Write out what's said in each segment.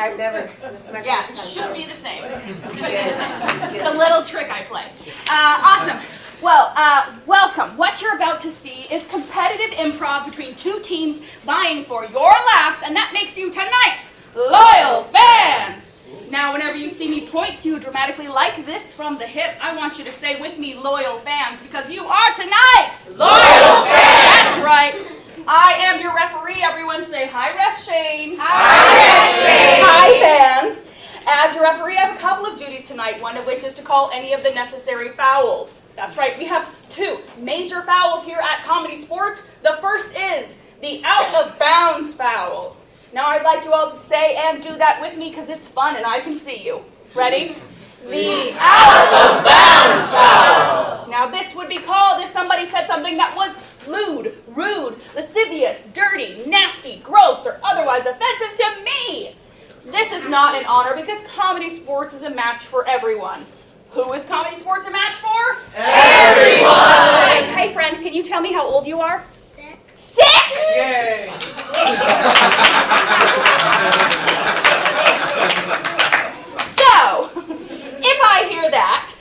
I've never. This is my Yeah, first it time. should be the same. It's a little trick I play. Awesome. Well, welcome. What you're about to see is competitive improv between two teams vying for your laughs, and that makes you tonight's loyal fans. Now, whenever you see me point to you dramatically like this from the hip, I want you to say with me, loyal fans, because you are tonight's loyal fans. That's right. I am your referee. Everyone say hi, Ref Shane. Hi, Ref Shane. Hi, fans. As your referee, I have a couple of duties tonight, one of which is to call any of the necessary fouls. That's right, we have two major fouls here at Comedy Sports. The first is the out of bounds foul. Now I'd like you all to say and do that with me because it's fun and I can see you. Ready? The out of bounds foul. Now this would be called if somebody said something that was lewd, rude, lascivious, dirty, nasty, gross, or otherwise offensive to me. This is not an honor because Comedy Sports is a match for everyone. Who is Comedy Sports a match for? Everyone! Hey friend, can you tell me how old you are? 6. 6? Yay! So, if I hear that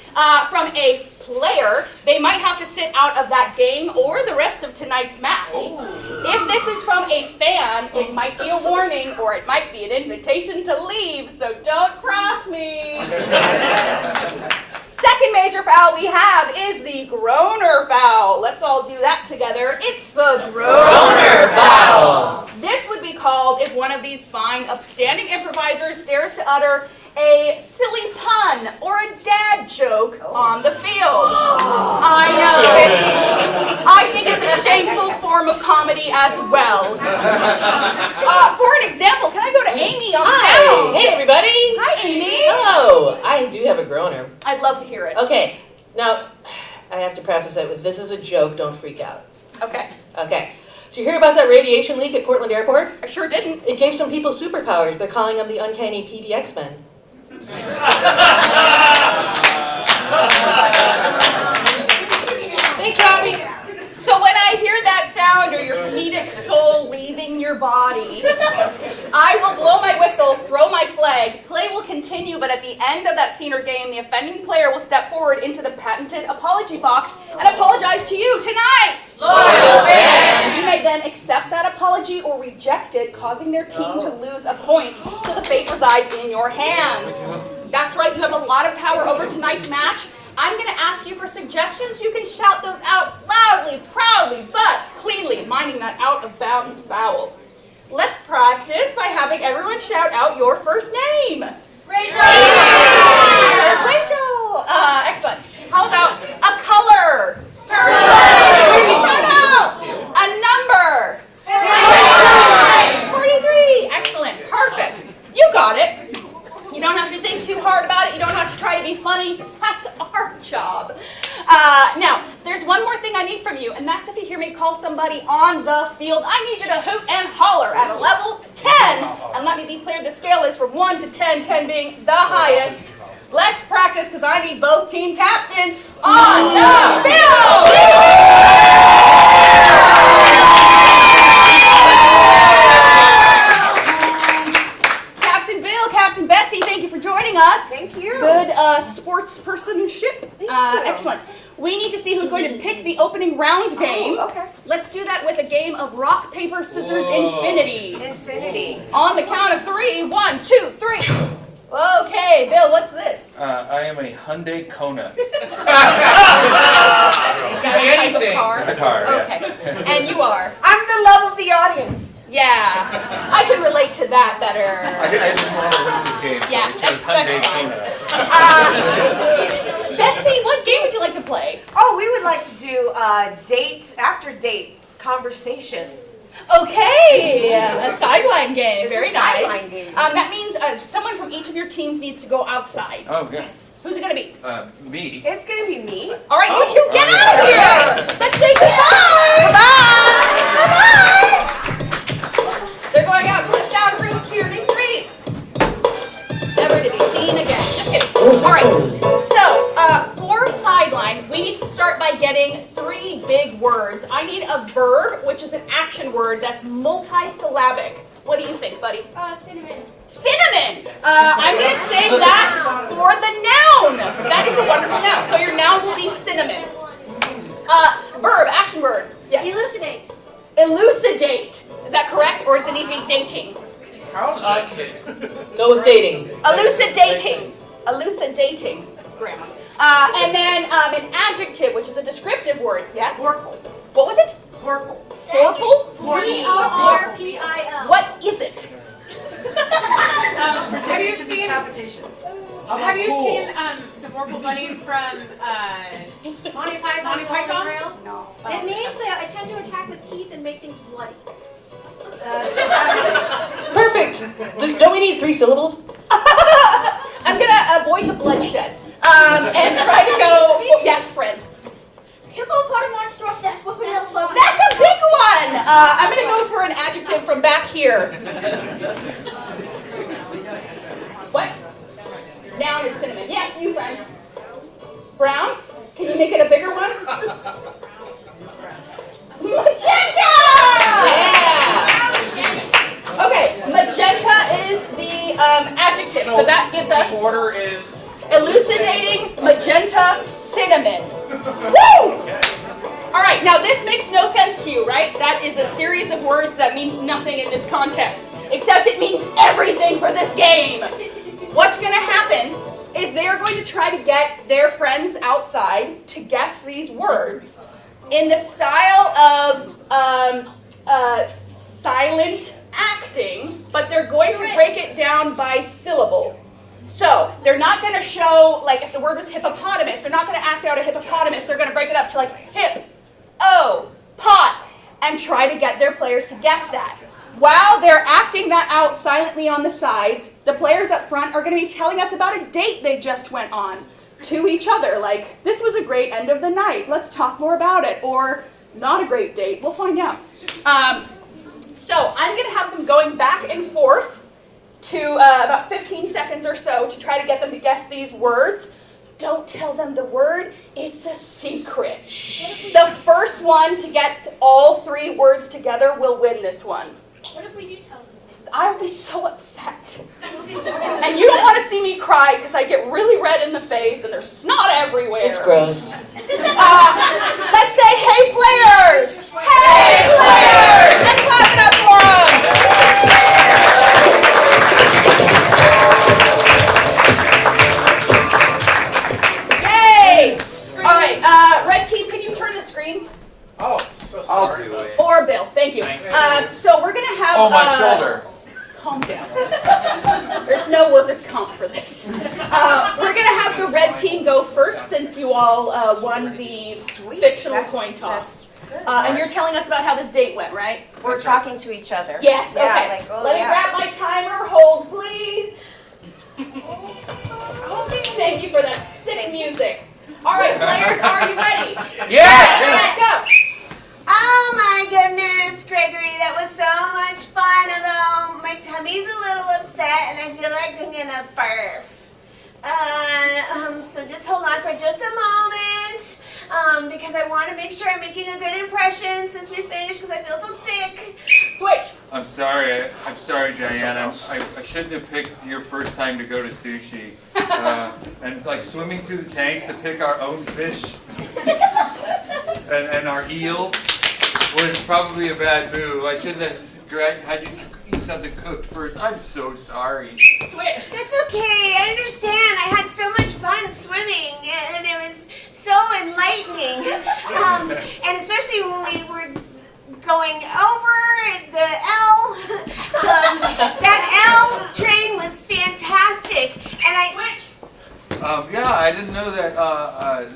from a player, they might have to sit out of that game or the rest of tonight's match. If this is from a fan, it might be a warning or it might be an invitation to leave, so don't cross me. Second major foul we have is the groaner foul. Let's all do that together. It's the groaner foul. This would be called if one of these fine, upstanding improvisers dares to utter a silly pun or a dad joke on the field. I know. I think it's a shameful form of comedy as well. For an example, can I go to Amy on sound? Hey everybody. Hi Amy. Hello. I do have a groaner. I'd love to hear it. Okay. Now, I have to preface it with this is a joke. Don't freak out. Okay. Okay. Did you hear about that radiation leak at Portland Airport? I sure didn't. It gave some people superpowers. They're calling them the uncanny PD X-Men. Thanks, Robbie. So when I hear that sound or your comedic soul leaving your body, I will blow my whistle, throw my flag, play will continue, but at the end of that scene or game, the offending player will step forward into the patented apology box and apologize to you tonight. Loyal fans! You may then accept that apology or reject it, causing their team to lose a point, so the fate resides in your hands. That's right, you have a lot of power over tonight's match. I'm going to ask you for suggestions. You can shout those out loudly, proudly, but cleanly, minding that out-of-bounds foul. Let's practice by having everyone shout out your first name. Rachel! Rachel! Excellent. How about a color? Purple! Shout out! A number? 43! Excellent. Perfect. You got it. You don't have to think too hard about it. You don't have to try to be funny. That's our job. Now, there's one more thing I need from you, and that's if you hear me call somebody on the field, I need you to hoot and holler at a level 10. And let me be clear, the scale is from 1 to 10, 10 being the highest. Let's practice, because I need both team captains on the field! Captain Betsy, thank you for joining us. Thank you. Good sports personship. Excellent. We need to see who's going to pick the opening round game. Oh, okay. Let's do that with a game of rock, paper, scissors, infinity. Infinity. On the count of 3, 1, 2, 3. Okay, Bill, what's this? I am a Hyundai Kona. Is that a type of car? It's a car, yeah. Okay. And you are? I'm the love of the audience. Yeah. I can relate to that better. I didn't want to win this game, so Yeah, I chose Hyundai fine. Kona. Betsy, what game would you like to play? Oh, we would like to do date after date conversation. Okay, a sideline game. It's Very a nice. sideline game. That means someone from each of your teams needs to go outside. Oh, yes. Who's it going to be? Me. It's gonna be me. All right, you two get oh, out of here. Let's say goodbye. Bye-bye. They're going out to the sound room security suite. Never to be seen again. Just kidding. All right, so for sideline, we need to start by getting 3 big words. I need a verb, which is an action word that's multisyllabic. What do you think, buddy? Cinnamon. Cinnamon! I'm going to say that for the noun. That is a wonderful noun. So your noun will be cinnamon. Verb, action word. Yes. Elucidate. Elucidate. Is that correct, or does it need to be dating? How does that Go with dating. Elucidating. Elucidating. Grammar. And then an adjective, which is a descriptive word. Yes? Vorpal. What was it? Vorpal. Vorpal? VORPIL. What is it? Have you seen? Have you seen the Vorpal Bunny from Monty Python. Monty Python? No. It means they tend to attack with teeth and make things bloody. Perfect. Don't we need 3 syllables? I'm going to avoid the bloodshed and try to go, yes, friend. Hippopotamonstrous. That's a big one. I'm going to go for an adjective from back here. What? Noun is cinnamon. Yes, you, friend. Brown? Can you make it a bigger one? Magenta! Yeah. Okay, magenta is the adjective, so that gives us order is? elucidating, magenta, cinnamon. Woo! All right, now this makes no sense to you, right? That is a series of words that means nothing in this context, except it means everything for this game. What's going to happen is they are going to try to get their friends outside to guess these words in the style of silent acting, but they're going to break it down by syllable. So they're not going to show, like if the word was hippopotamus, they're not going to act out a hippopotamus. They're going to break it up to like hip, oh, pot, and try to get their players to guess that. While they're acting that out silently on the sides, the players up front are going to be telling us about a date they just went on to each other. Like, this was a great end of the night. Let's talk more about it. Or, not a great date. We'll find out. So I'm going to have them going back and forth to about 15 seconds or so to try to get them to guess these words. Don't tell them the word. It's a secret. The first one to get all 3 words together will win this one. What if we do tell them? I will be so upset. And you don't want to see me cry because I get really red in the face and there's snot everywhere. It's gross. Let's say, hey players! Hey players! And clap it up for them. Yay! All right, red team, can you turn the screens? Oh, so sorry. I'll do it. Or Bill, thank you. So we're going to have... Oh, my shoulder. Calm down. There's no workers' comp for this. We're going to have the red team go first since you all won the fictional coin toss. And you're telling us about how this date went, right? We're talking to each other. Yes, Yeah, okay. like, oh, Let me yeah. grab my timer. Hold, please. Thank you for that sick music. All right, players, are you ready? Yes! Let's go. Oh my goodness, Gregory, that was so much fun, although my tummy's a little upset and I feel like I'm gonna barf. So just hold on for just a moment, because I want to make sure I'm making a good impression since we finished because I feel so sick. Switch. I'm sorry, Diana. I shouldn't have picked your first time to go to sushi. And like swimming through the tanks to pick our own fish and our eel was probably a bad move. I shouldn't have had you eat something cooked first. I'm so sorry. Switch. That's okay, I understand. I had so much fun swimming and it was so enlightening. And especially when we were going over the L. That L train was fantastic. And I... Switch. Yeah, I didn't know that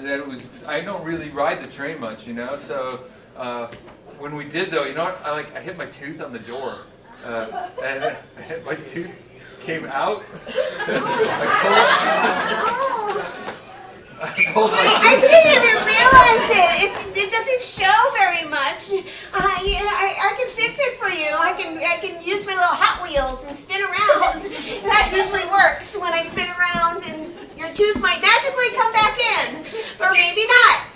that it was. I don't really ride the train much, you know. So when we did, though, you know what? I hit my tooth on the door, and my tooth came out. I pulled my I tooth. didn't even realize it. It doesn't show very much. I can fix it for you. I can use my little Hot Wheels and spin around. That usually works when I spin around, and your tooth might magically come back in, or maybe not.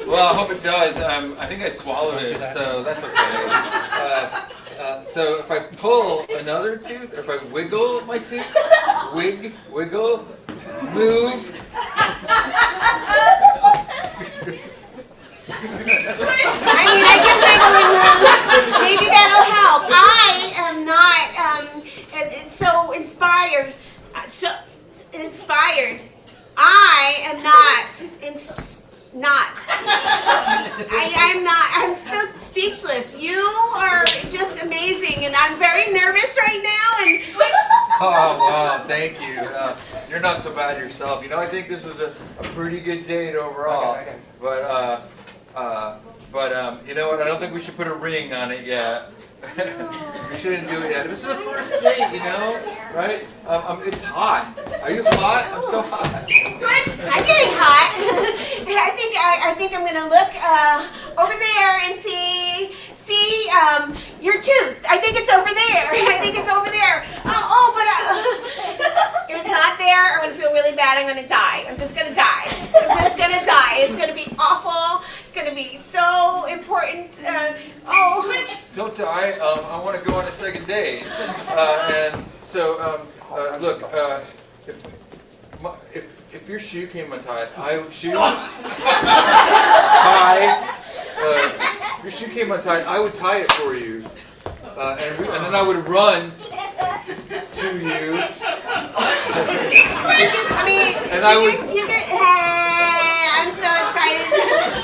Well, I hope it does. I think I swallowed it, so that's okay. So if I pull another tooth, or if I wiggle my tooth, wiggle, move. I mean, I can wiggle and move. Maybe that'll help. I am not so inspired. I am not. I'm so speechless. You are just amazing, and I'm very nervous right now. And Oh, wow, thank you. You're not so bad yourself. You know, I think this was a pretty good date overall. But you know what? I don't think we should put a ring on it yet. We shouldn't do it yet. This is a first date, you know, right? It's hot. Are you hot? I'm so hot. I'm getting hot. I think I'm gonna look over there and see your tooth. I think it's over there. But if it's not there, I'm gonna feel really bad. I'm gonna die. I'm just gonna die. It's gonna be awful. It's gonna be so important. Don't die. I want to go on a second date. And so, look, if your shoe came untied, your shoe came untied, I would tie it for you, and then I would run to you. I'm so excited.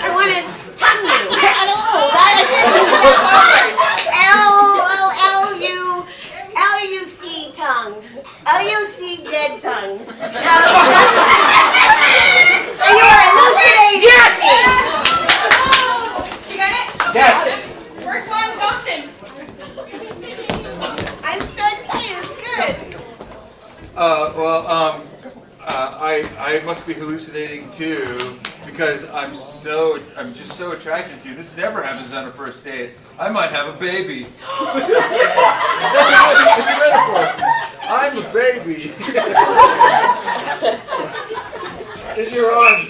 I want to tongue you. I don't know. I shouldn't do that. L-U-C tongue. L-U-C dead tongue. And you are elucidating. Yes! You got it? Yes. First one, Dalton. I'm so excited. It's good. I must be hallucinating too, because I'm just so attracted to you. This never happens on a first date. I might have a baby. It's a metaphor. I'm a baby. In your arms.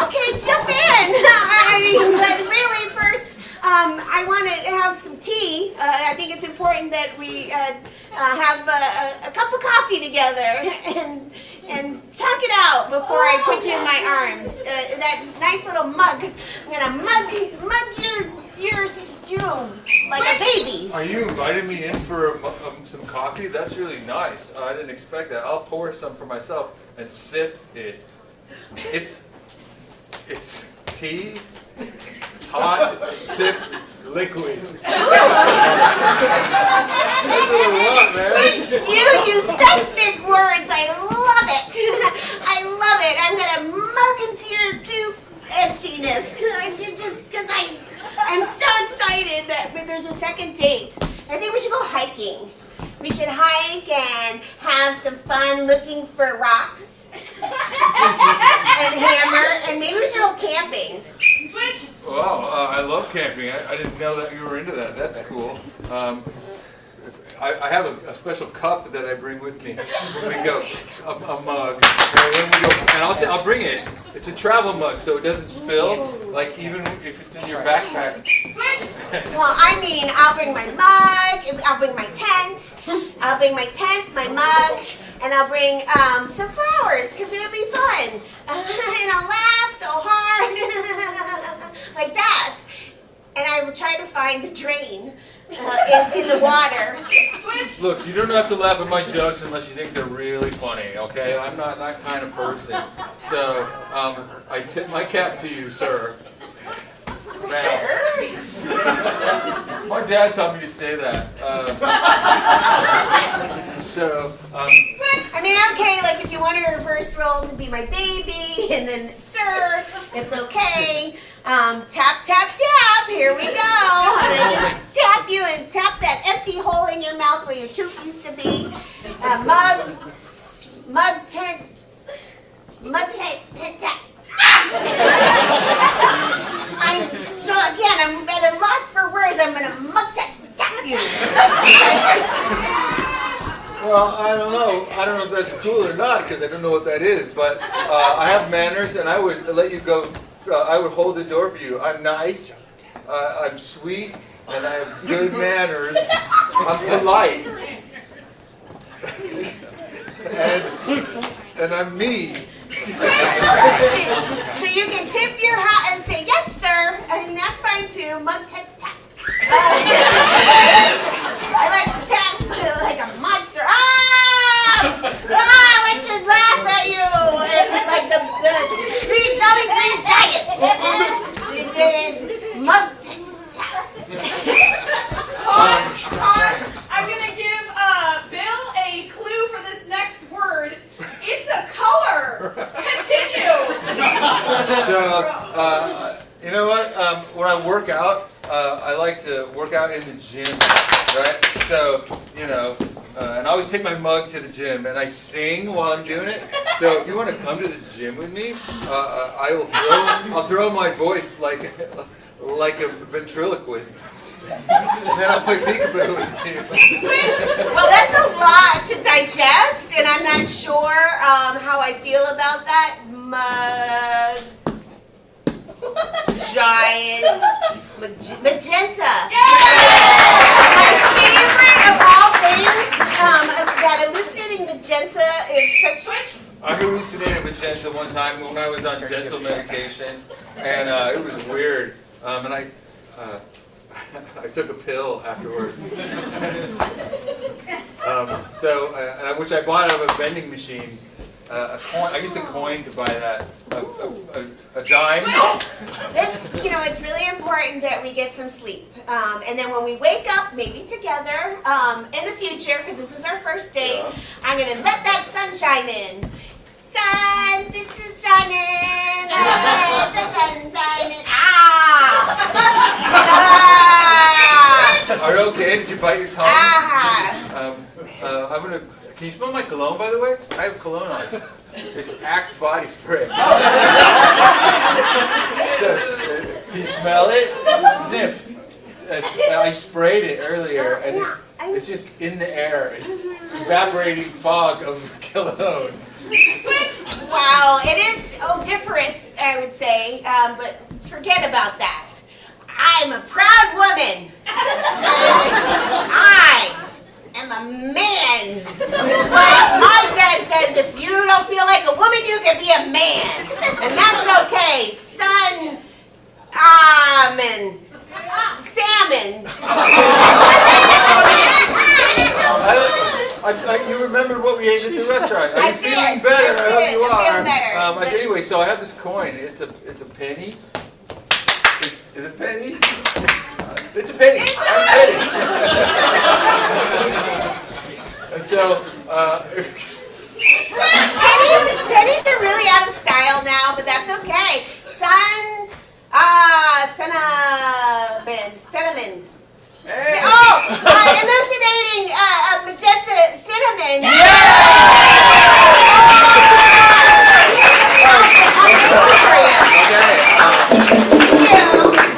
Okay, jump in. But really, first, I want to have some tea. I think it's important that we have a cup of coffee together and talk it out before I put you in my arms. That nice little mug. I'm gonna mug your stew like a baby. Are you inviting me in for some coffee? That's really nice. I didn't expect that. I'll pour some for myself and sip it. It's tea, hot, sip, liquid. That's what I want, man. You use such big words. I love it. I love it. I'm gonna mug into your tooth emptiness. Just because I'm so excited that there's a second date. I think we should go hiking. We should hike and have some fun looking for rocks and hammer, and maybe we should go camping. Switch. Wow, I love camping. I didn't know that you were into that. That's cool. I have a special cup that I bring with me when we go, a mug. And I'll bring it. It's a travel mug, so it doesn't spill, like even if it's in your backpack. Switch. Well, I mean, I'll bring my mug, I'll bring my tent, my mug, and I'll bring some flowers, because it'll be fun. And I'll laugh so hard, like that. And I will try to find the drain in the water. Look, you don't have to laugh at my jokes unless you think they're really funny, okay? I'm not that kind of person. So, I tip my cap to you, sir. Now. My dad taught me to say that. I mean, okay, like if you want to reverse roles and be my baby, and then, sir, it's okay. Tap, tap, tap, here we go. And I just tap you and tap that empty hole in your mouth where your tooth used to be. Mug, tap. I'm at a loss for words. I'm gonna mug tap you. Well, I don't know if that's cool or not, because I don't know what that is, but I have manners, and I would let you go. I would hold the door for you. I'm nice. I'm sweet. and I have good manners. I'm polite. And I'm me. So you can tip your hat and say, yes, sir. I mean, that's fine too. Mug tap tap. I like to tap like a monster. I like to laugh at you like the green jolly green giant. Mug tap tap. Pause. I'm gonna give Bill a clue for this next word. It's a color. Continue. So, you know what? When I work out, I like to work out in the gym, right? So, you know, and I always take my mug to the gym, and I sing while I'm doing it. So, if you want to come to the gym with me, I'll throw my voice like a ventriloquist. And then I'll play peekaboo with you. Well, that's a lot to digest, and I'm not sure how I feel about that. Giant magenta. My favorite of all things, that hallucinating magenta is such. I hallucinated magenta one time when I was on dental medication, and it was weird. And I took a pill afterwards. Which I bought out of a vending machine. A coin. I used a coin to buy that. A dime. It's really important that we get some sleep. And then when we wake up, maybe together, in the future, because this is our first date, I'm going to let that sun shine in. Sun, the sun shining, let the sun shining. Are you okay? Did you bite your tongue? Can you smell my cologne, by the way? I have cologne on. It's Axe body spray. So, can you smell it? Sniff. I sprayed it earlier, and it's just in the air. It's evaporating fog of cologne. Wow, it is odoriferous, I would say, but forget about that. I'm a proud woman. I am a man. That's why my dad says if you don't feel like a woman, you can be a man. And that's okay. Son, salmon. You remembered what we ate at the restaurant. Are you feeling did. better? I hope did. you I'm are. feeling better. Anyway, so I have this coin. It's a penny. Is it a penny? It's a penny. I'm a penny. And so, pennies are really out of style now, but that's okay. Cinnamon. hey. Hallucinating magenta cinnamon.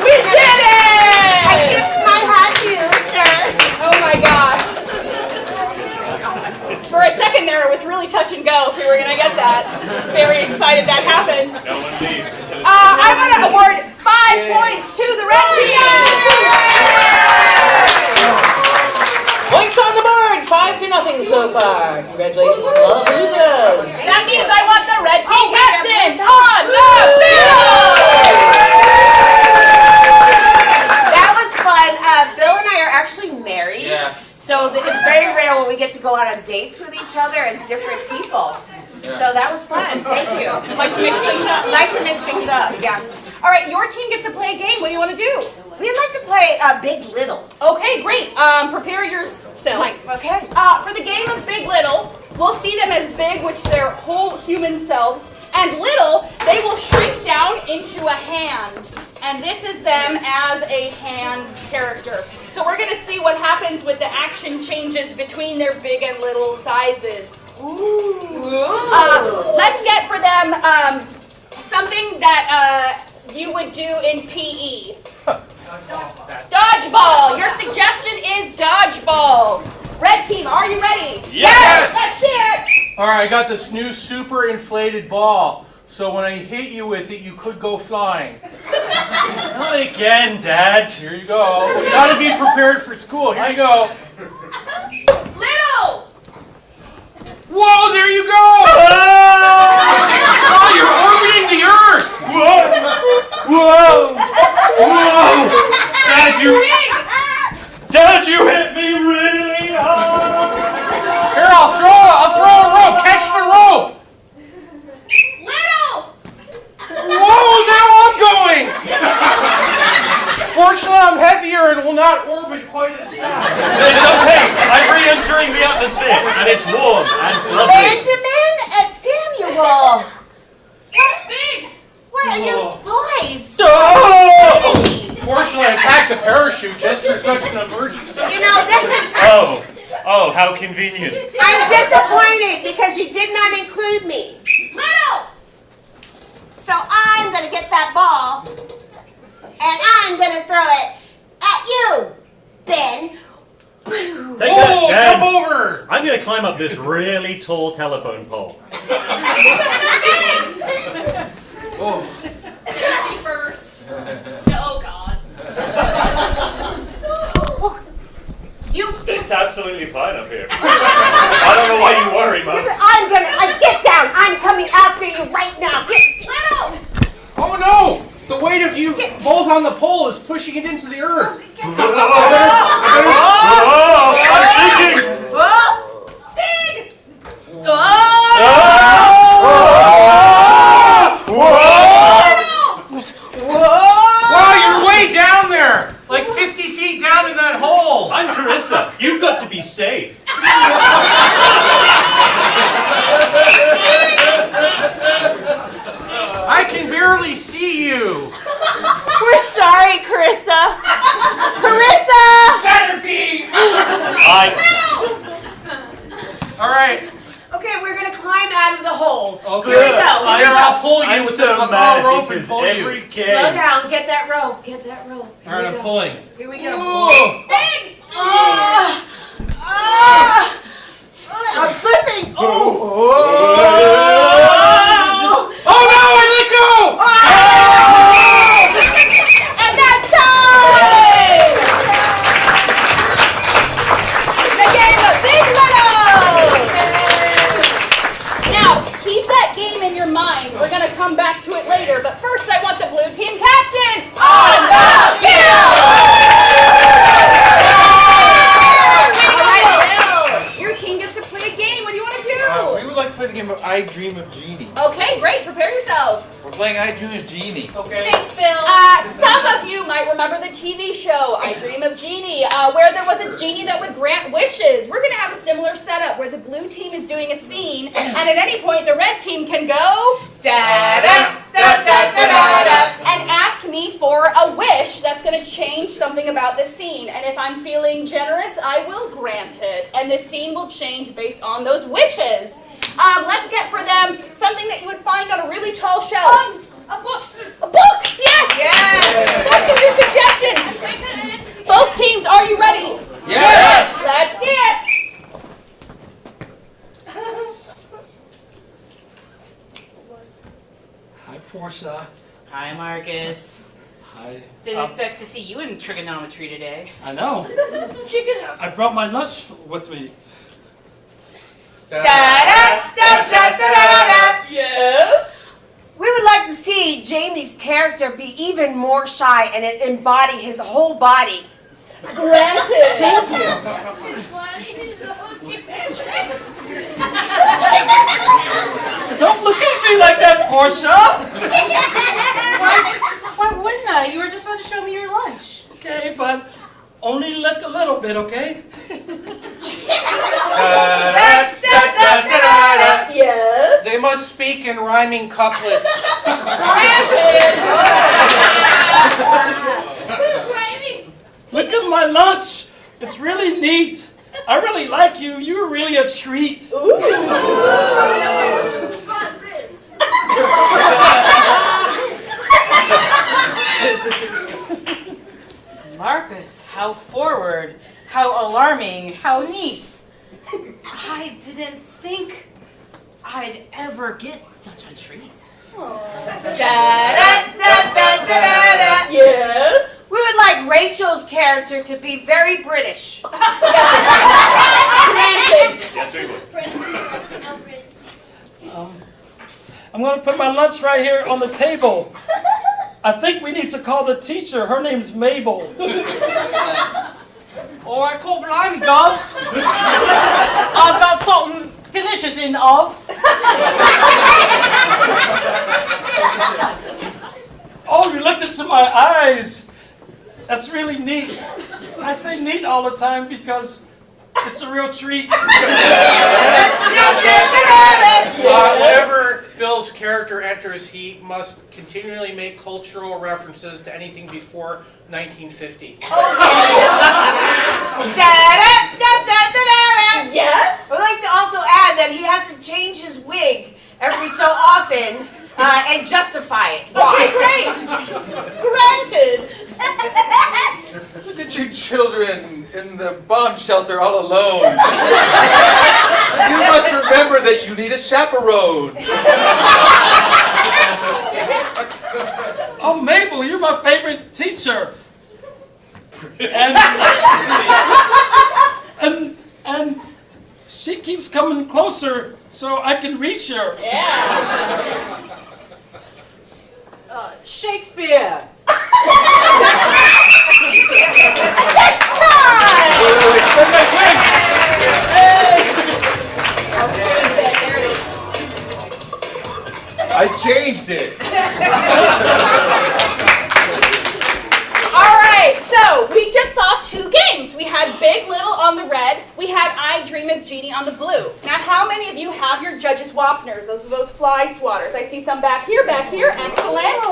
We did it! I tipped my hat to you, sir. Oh my gosh. For a second there, it was really touch and go if we were going to get that. Very excited that happened. I'm going to award 5 points to the red team. Points on the board, 5-0 so far. Congratulations to all the losers. That means I want the red team captain on the field. That was fun. Bill and I are actually married. Yeah. So it's very rare when we get to go out on dates with each other as different people. So that was fun. Thank you. Like to mix things up. Like to mix things up, yeah. All right, your team gets to play a game. What do you want to do? We'd like to play Big Little. Okay, great. Prepare yourself. Okay. For the game of Big Little, we'll see them as big, which they're whole human selves, and little, they will shrink down into a hand. And this is them as a hand character. So we're going to see what happens with the action changes between their big and little sizes. Let's get for them something that you would do in PE. Dodgeball. Your suggestion is dodgeball. Red team, are you ready? Yes! Let's see it. All right, I got this new super inflated ball. so when I hit you with it, you could go flying. Not again, Dad. Here you go. You gotta be prepared for school. Here you go. Little! Whoa, there you go! Oh, you're orbiting the Earth! Whoa! Whoa! Whoa! Dad, you hit me really hard! Here, I'll throw a rope! Catch the rope! Little! Whoa, now I'm going! Fortunately, I'm heavier and will not orbit quite as fast. It's okay. I'm re-entering the atmosphere, and it's warm and lovely. Benjamin and Samuel! Big! What are you boys? Oh! Fortunately, I packed a parachute just for such an emergency. You know, this is... Oh, how convenient. I'm disappointed because you did not include me. Little! So I'm going to get that ball, and I'm going to throw it at you, Ben. Take that, Dad. Jump over! I'm going to climb up this really tall telephone pole. Oh. She first. Oh, God. It's absolutely fine up here. I don't know why you worry, Mom. Get down. I'm coming after you right now. Little! Oh no! The weight of you both on the pole is pushing it into the Earth. I'm sinking! Big! Wow, you're way down there! Like 50 feet down in that hole! I'm Carissa. You've got to be safe. I can barely see you! We're sorry, Carissa. Carissa! Better be! Alright. Okay, we're going to climb out of the hole. Okay. Here we go. Here, I'll pull you I'm with so I'll mad throw a rope and because pull every you. kid... Slow down. Get that rope. Get that rope. Here Alright, we I'm go. pulling. Here we go. Whoa. Big! I'm slipping. Oh no, I let go! And that's time! The game of Big Little! Now, keep that game in your mind. We're going to come back to it later, but first I want the blue team captain on the field! Your team gets to play a game. What do you want to do? We would like to play the game of I Dream of Jeannie. Okay, great. Prepare yourselves. We're playing I Dream of Jeannie. Okay. Thanks, Bill. Some of you might remember the TV show I Dream of Jeannie, where there was a genie that would grant wishes. We're going to have a similar setup where the blue team is doing a scene, and at any point the red team can go and ask me for a wish that's going to change something about the scene. And if I'm feeling generous, I will grant it, and the scene will change based on those wishes. Let's get for them something that you would find on a really tall shelf. Books. Books, yes! Yes! Books is your suggestion. Both teams, are you ready? Yes! Let's see it. Hi, Portia. Hi, Marcus. Hi. Didn't expect to see you in trigonometry today. I know. I brought my lunch with me. Yes? We would like to see Jamie's character be even more shy and embody his whole body. Granted. Thank you. Don't look at me like that, Portia! Why wouldn't I? You were just about to show me your lunch. Okay, but only look a little bit, okay? Yes? They must speak in rhyming couplets. Granted. Look at my lunch. It's really neat. I really like you. You're really a treat. Marcus, how forward, how alarming, how neat. I didn't think I'd ever get such a treat. Da-da-da-da-da-da. Yes. We would like Rachel's character to be very British. Granted. Yes, we would. I'm going to put my lunch right here on the table. I think we need to call the teacher. Her name's Mabel. All right, Corporal, I'm Gov. I've got something delicious in the oven. Oh, you looked into my eyes. That's really neat. I say neat all the time because it's a real treat. Whenever Bill's character enters, he must continually make cultural references to anything before 1950. Da-da-da-da-da-da. Yes. I'd like to also add that he has to change his wig every so often and justify it. Okay, great. Granted. Look at you children in the bomb shelter all alone. You must remember that you need a chaperone. Oh, Mabel, you're my favorite teacher. And she keeps coming closer so I can reach her. Yeah. Shakespeare. I changed it. All right, so we just saw two games. We had Big Little on the red. We had I Dream of Jeannie on the blue. Now, how many of you have your judges' Wapners? Those are those fly swatters. I see some back here. Excellent.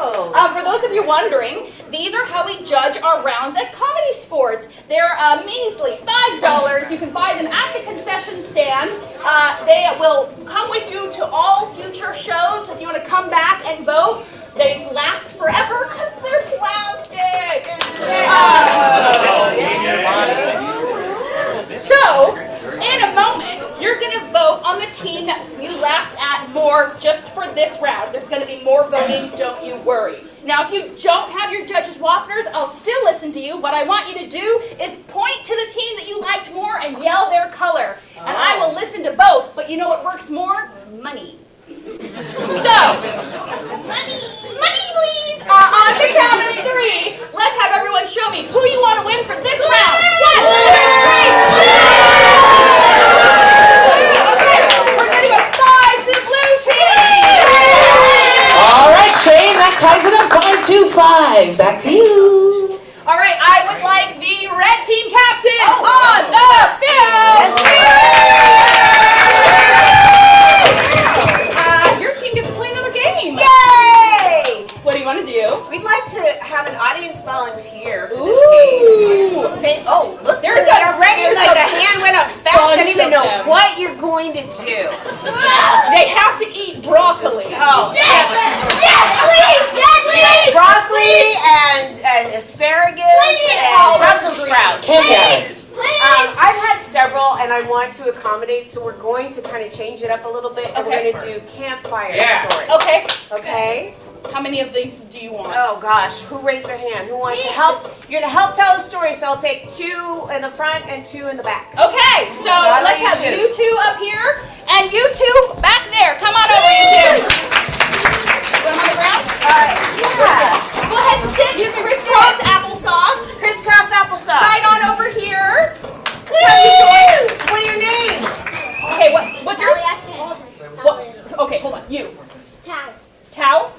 For those of you wondering, these are how we judge our rounds at ComedySportz. They're measly $5. You can buy them at the concession stand. They will come with you to all future shows. If you want to come back and vote, they last forever because they're plastic. So, in a moment, you're going to vote on the team that you laughed at more just for this round. There's going to be more voting, don't you worry. Now, if you don't have your judges' Wapners, I'll still listen to you. What I want you to do is point to the team that you liked more and yell their color. And I will listen to both, but you know what works more? Money. So, money please, on the count of 3, let's have everyone show me who you want to win for this round. 1, 2, 3. Okay, we're going to go 5 to the blue team. All right, Shane, that ties it up 5-5. Back to you. All right, I would like the red team captain on the field. Your team gets to play another game. Yay! What do you want to do? We'd like to have an audience volunteer for this Ooh. game. Oh, look, There's there's a- already there's like a the hand went up fast. I bunch don't even of know them. what you're going to do. They have to eat broccoli. Oh, Yes, please. broccoli and asparagus and Brussels sprouts. I've had several, and I want to accommodate, so we're going to kind of change it up a little bit, and Okay. we're going to do campfire Yeah. stories. Okay. Okay? How many of these do you want? Oh gosh, who raised their hand? Who wants to help? You're gonna help tell the story, so I'll take 2 in the front and 2 in the back. Okay, so I'll let let's you have you choose. 2 up here and you 2 back there. Come on over, you 2. Put them on the ground. Yeah. Go ahead and sit. You can Crisscross sit. applesauce. Crisscross applesauce. Right on over here. What are your names? Okay, what's yours? What? Okay, hold on. You. Tao.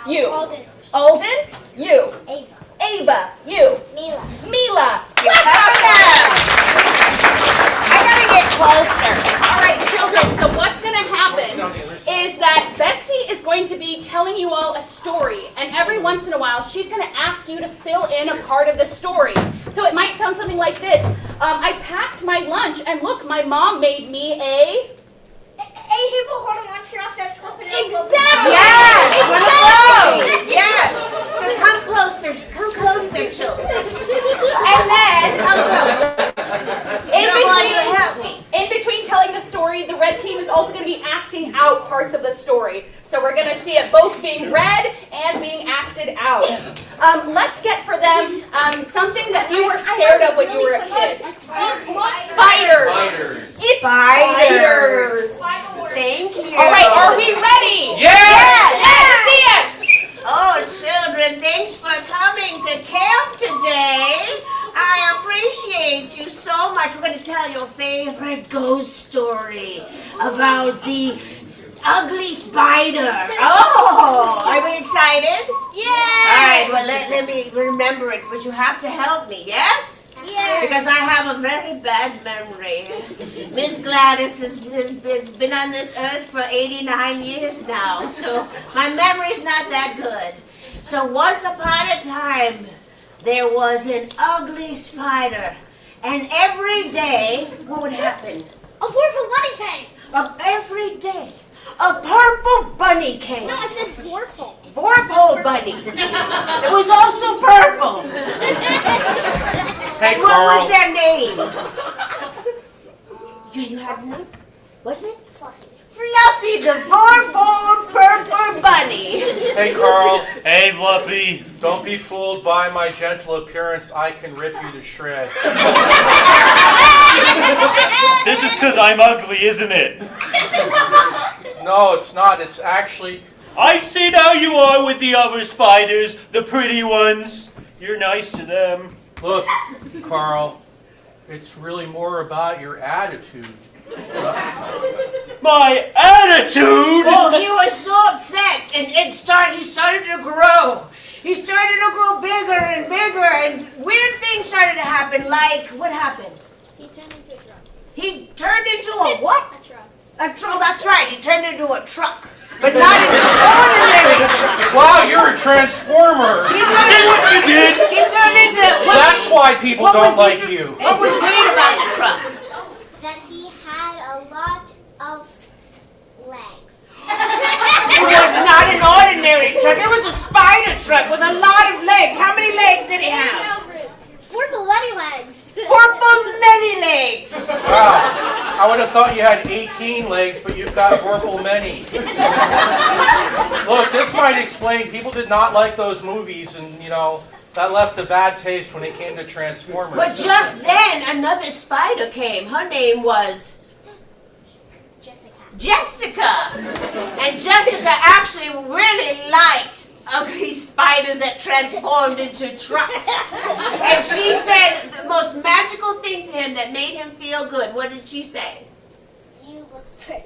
You. Alden. You. Ava. You. Mila. You have them. I gotta get closer. All right, children, so what's going to happen is that Betsy is going to be telling you all a story, and every once in a while, she's going to ask you to fill in a part of the story. So it might sound something like this. I packed my lunch, and look, my mom made me a... Exactly! Yes, one of Exactly! those. Yes. So come closer, children. And then, help me. in between telling the story, the red team is also going to be acting out parts of the story. So we're going to see it both being read and being acted out. Let's get for them something that you were scared of when you were a kid. Spiders. It's spiders. Thank you. All right, are we ready? Yes! Let's see it. Oh, children, thanks for coming to camp today. I appreciate you so much. We're going to tell your favorite ghost story about the ugly spider. Oh, are we excited? Yeah. All right, well, let me remember it, but you have to help me, yes? Yeah. Because I have a very bad memory. Miss Gladys has been on this earth for 89 years now, so my memory's not that good. So once upon a time, there was an ugly spider, and every day, what would happen? A purple bunny came. Every day, a purple bunny came. No, I said vorpal. Vorpal bunny. It was also purple. Hey, And what Carl. was their name? You had one? What's it? Fluffy. Fluffy, the vorpal purple bunny. Hey, Carl. Hey, Fluffy. Don't be fooled by my gentle appearance. I can rip you to shreds. This is because I'm ugly, isn't it? No, it's not. It's actually... I've seen how you are with the other spiders, the pretty ones. You're nice to them. Look, Carl, it's really more about your attitude. My attitude! Oh, he was so upset, and he started to grow. He started to grow bigger and bigger, and weird things started to happen, like, what happened? He turned into a truck. He turned into a what? A truck. A truck, that's right, he turned into a truck. But not an ordinary truck. Wow, you're a transformer. He See what you did? turned into, That's why people what don't was he like you. What was weird about the truck? That he had a lot of legs. It was not an ordinary truck, it was a spider truck with a lot of legs. How many legs did he have? Purple bunny legs. Purple many legs. Wow, I would have thought you had 18 legs, but you've got purple many. Look, this might explain people did not like those movies, and you know, that left a bad taste when it came to Transformers. But just then, another spider came. Her name was Jessica. And Jessica actually really liked ugly spiders that transformed into trucks. And she said the most magical thing to him that made him feel good. What did she say? You look pretty.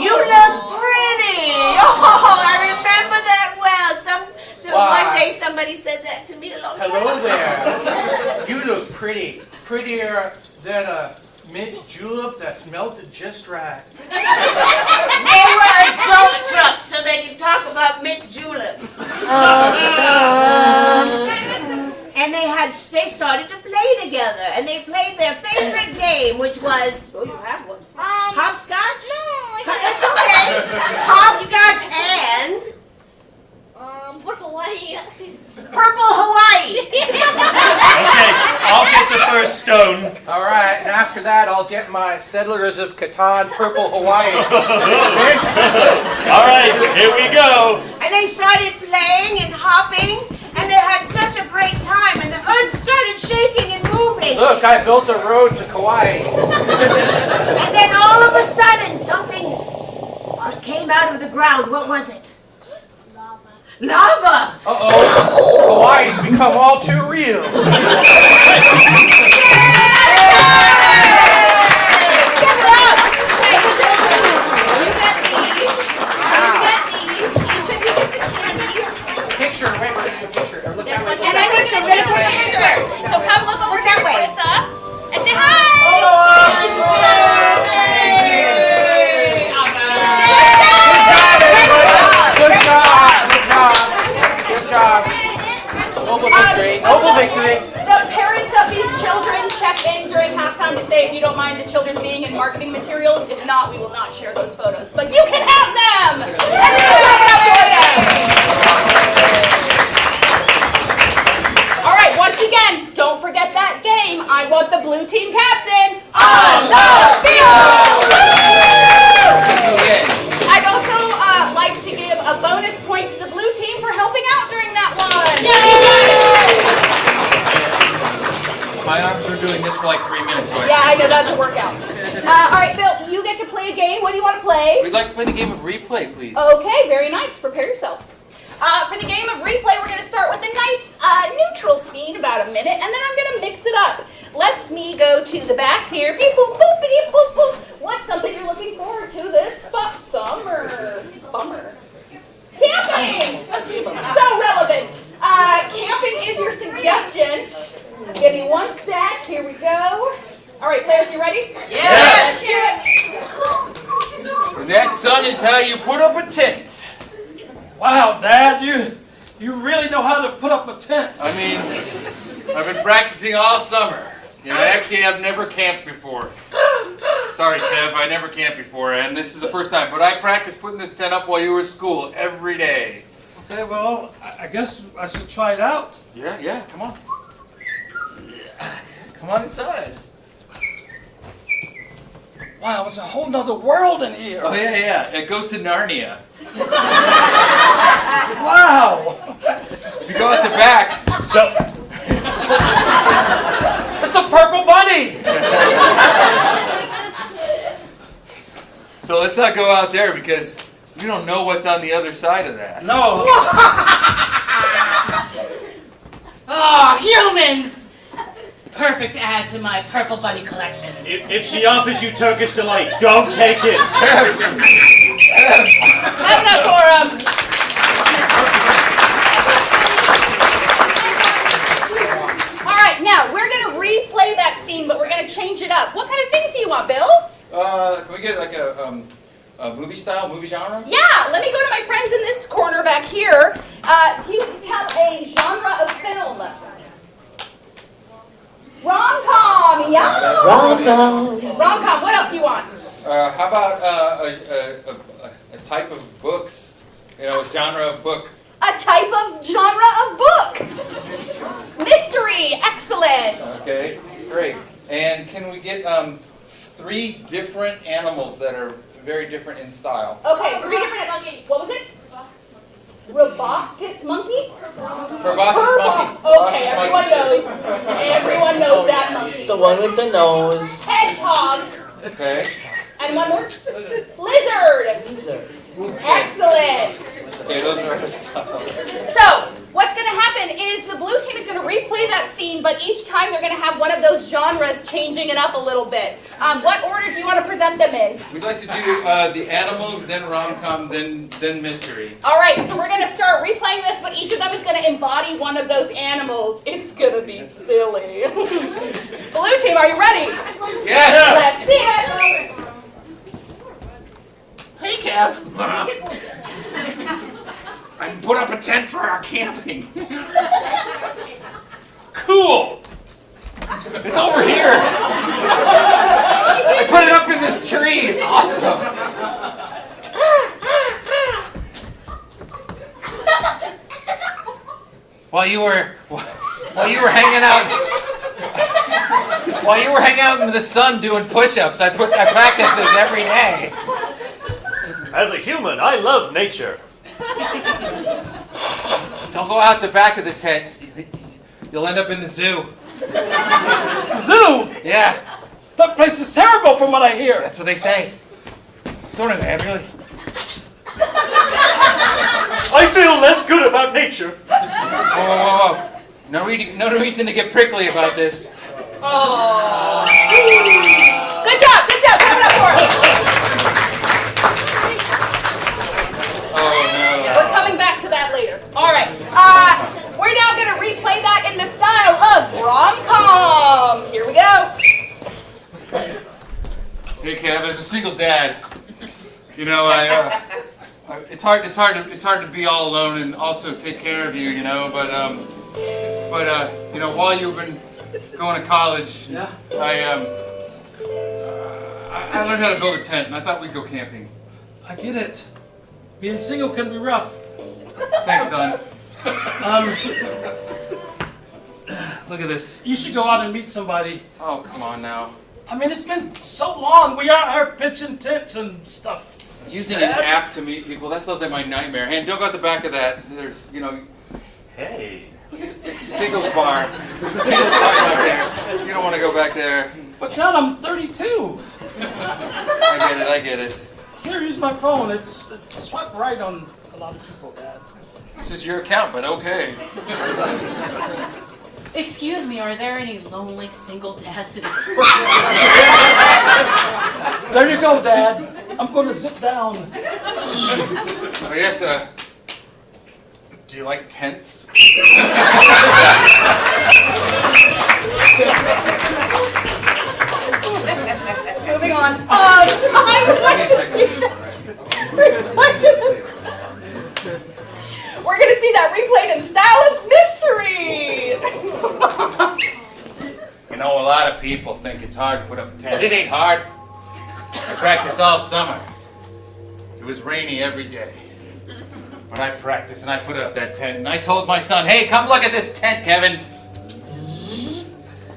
You look pretty. Oh, I remember that well. So Why? one day somebody said that to me a long time Hello ago. there. You look pretty. Prettier than a mint julep that's melted just right. They were adult trucks, so they could talk about mint juleps. And they started to play together, and they played their favorite game, which was you have one. Hopscotch? No, It's okay. Hopscotch and purple bunny. Purple Hawaii. Okay, I'll get the first stone. All right, and after that, I'll get my Settlers of Catan Purple Hawaii. All right, here we go. And they started playing and hopping, and they had such a great time, and the earth started shaking and moving. Look, I built a road to Kauai. And then all of a sudden, something came out of the ground. What was it? Lava! Uh-oh, Hawaii's become all too real. Picture, wait, we're gonna do a picture. Look that way. And then we're going to take a picture. So come look over that here, way. Marissa, and say hi. Good job. Noble victory. Noble victory. The parents of these children check in during halftime to say if you don't mind the children being in marketing materials. If not, we will not share those photos. But you can have them! And we will have it up for them! All right, once again, don't forget that game. I want the blue team captain on the field! I'd also like to give like 3 minutes. So Yeah, I know, that's a workout. All right, Bill, you get to play a game. What do you want to play? We'd like to play the game of replay, please. Okay, very nice. Prepare yourselves. For the game of replay, we're going to start with a nice neutral scene, about a minute, and then I'm going to mix it up. Let's me go to the back here. Beep, boop, boop, beep, boop, boop. What's something you're looking forward to this summer? Summer. Camping! So relevant. Camping is your suggestion. Give me one sec. Here we go. All right, players, you ready? Yes. Yes. And that, son, is how you put up a tent. Wow, Dad, you really know how to put up a tent. I mean, I've been practicing all summer. You know, actually, I've never camped before. Sorry, Kev, I never camped before, and this is the first time. But I practiced putting this tent up while you were at school every day. Okay, well, I guess I should try it out. Yeah, come on. Come on inside. Wow, it's a whole nother world in here. Oh, yeah. It goes to Narnia. Wow. If you go out the back. So, It's a purple bunny. So let's not go out there because we don't know what's on the other side of that. No. Oh, humans! Perfect add to my purple bunny collection. if she offers you Turkish delight, don't take it. Have it up for him. All right, now we're going to replay that scene, but we're going to change it up. What kind of things do you want, Bill? Can we get like a movie style, movie genre? Yeah, let me go to my friends in this corner back here. Do you have a genre of film? Rom-com, yeah. Rom-com, what else do you want? How about a type of books? You know, a genre of book. A type of genre of book. Mystery, excellent. Okay, great. And can we get 3 different animals that are very different in style? Okay, 3 different. What was it? Roboscus monkey? Proboscis monkey. Okay, Proboscis everyone monkey. knows. Everyone knows that monkey. The one with the nose. Hedgehog. Okay. And one more. Lizard. Excellent. Okay, those are our styles. So, what's going to happen is the blue team is going to replay that scene, but each time they're going to have one of those genres changing it up a little bit. What order do you want to present them in? We'd like to do the animals, then rom-com, then mystery. All right, so we're going to start replaying this, but each of them is going to embody one of those animals. It's going to be silly. Blue team, are you ready? Yes! Let's see it. Hey, Kev. I put up a tent for our camping. Cool. It's over here. I put it up in this tree. It's awesome. While you were hanging out in the sun doing push-ups, I practice this every day. As a human, I love nature. Don't go out the back of the tent. You'll end up in the zoo. Zoo? Yeah, That place is terrible from what I hear. that's what they say. So anyway, I feel less good about nature. Whoa. No reason to get prickly about this. Oh. Good job. Coming up for us. Oh no. We're coming back to that later. All right. We're now going to replay that in the style of rom-com. Here we go. Hey Kev, as a single dad, you know it's hard to be all alone and also take care of you, you know. But you know, while you've been going to college, Yeah. I learned how to build a tent, and I thought we'd go camping. I get it. Being single can be rough. Thanks, son. Look at this. You should go out and meet somebody. Oh, come on now. I mean, it's been so long. We aren't here pitching tents and stuff. Using an app to meet people, that sounds like my nightmare. Hey, don't go out the back of that. There's, you know. Hey, It's a singles bar. There's a singles bar back there. You don't want to go back there. But Dad, I'm 32. I get it. Here, use my phone. It's swipe right on a lot of people, Dad. This is your account, but okay. Excuse me, are there any lonely single dads in There you go, Dad. I'm going to sit down. Oh, yes, do you like tents? Moving on. We're going to see that replayed in style of mystery. You know, a lot of people think it's hard to put up a tent. It ain't hard. I practiced all summer. It was rainy every day. But I practiced and I put up that tent and I told my son, hey, come look at this tent, Kevin.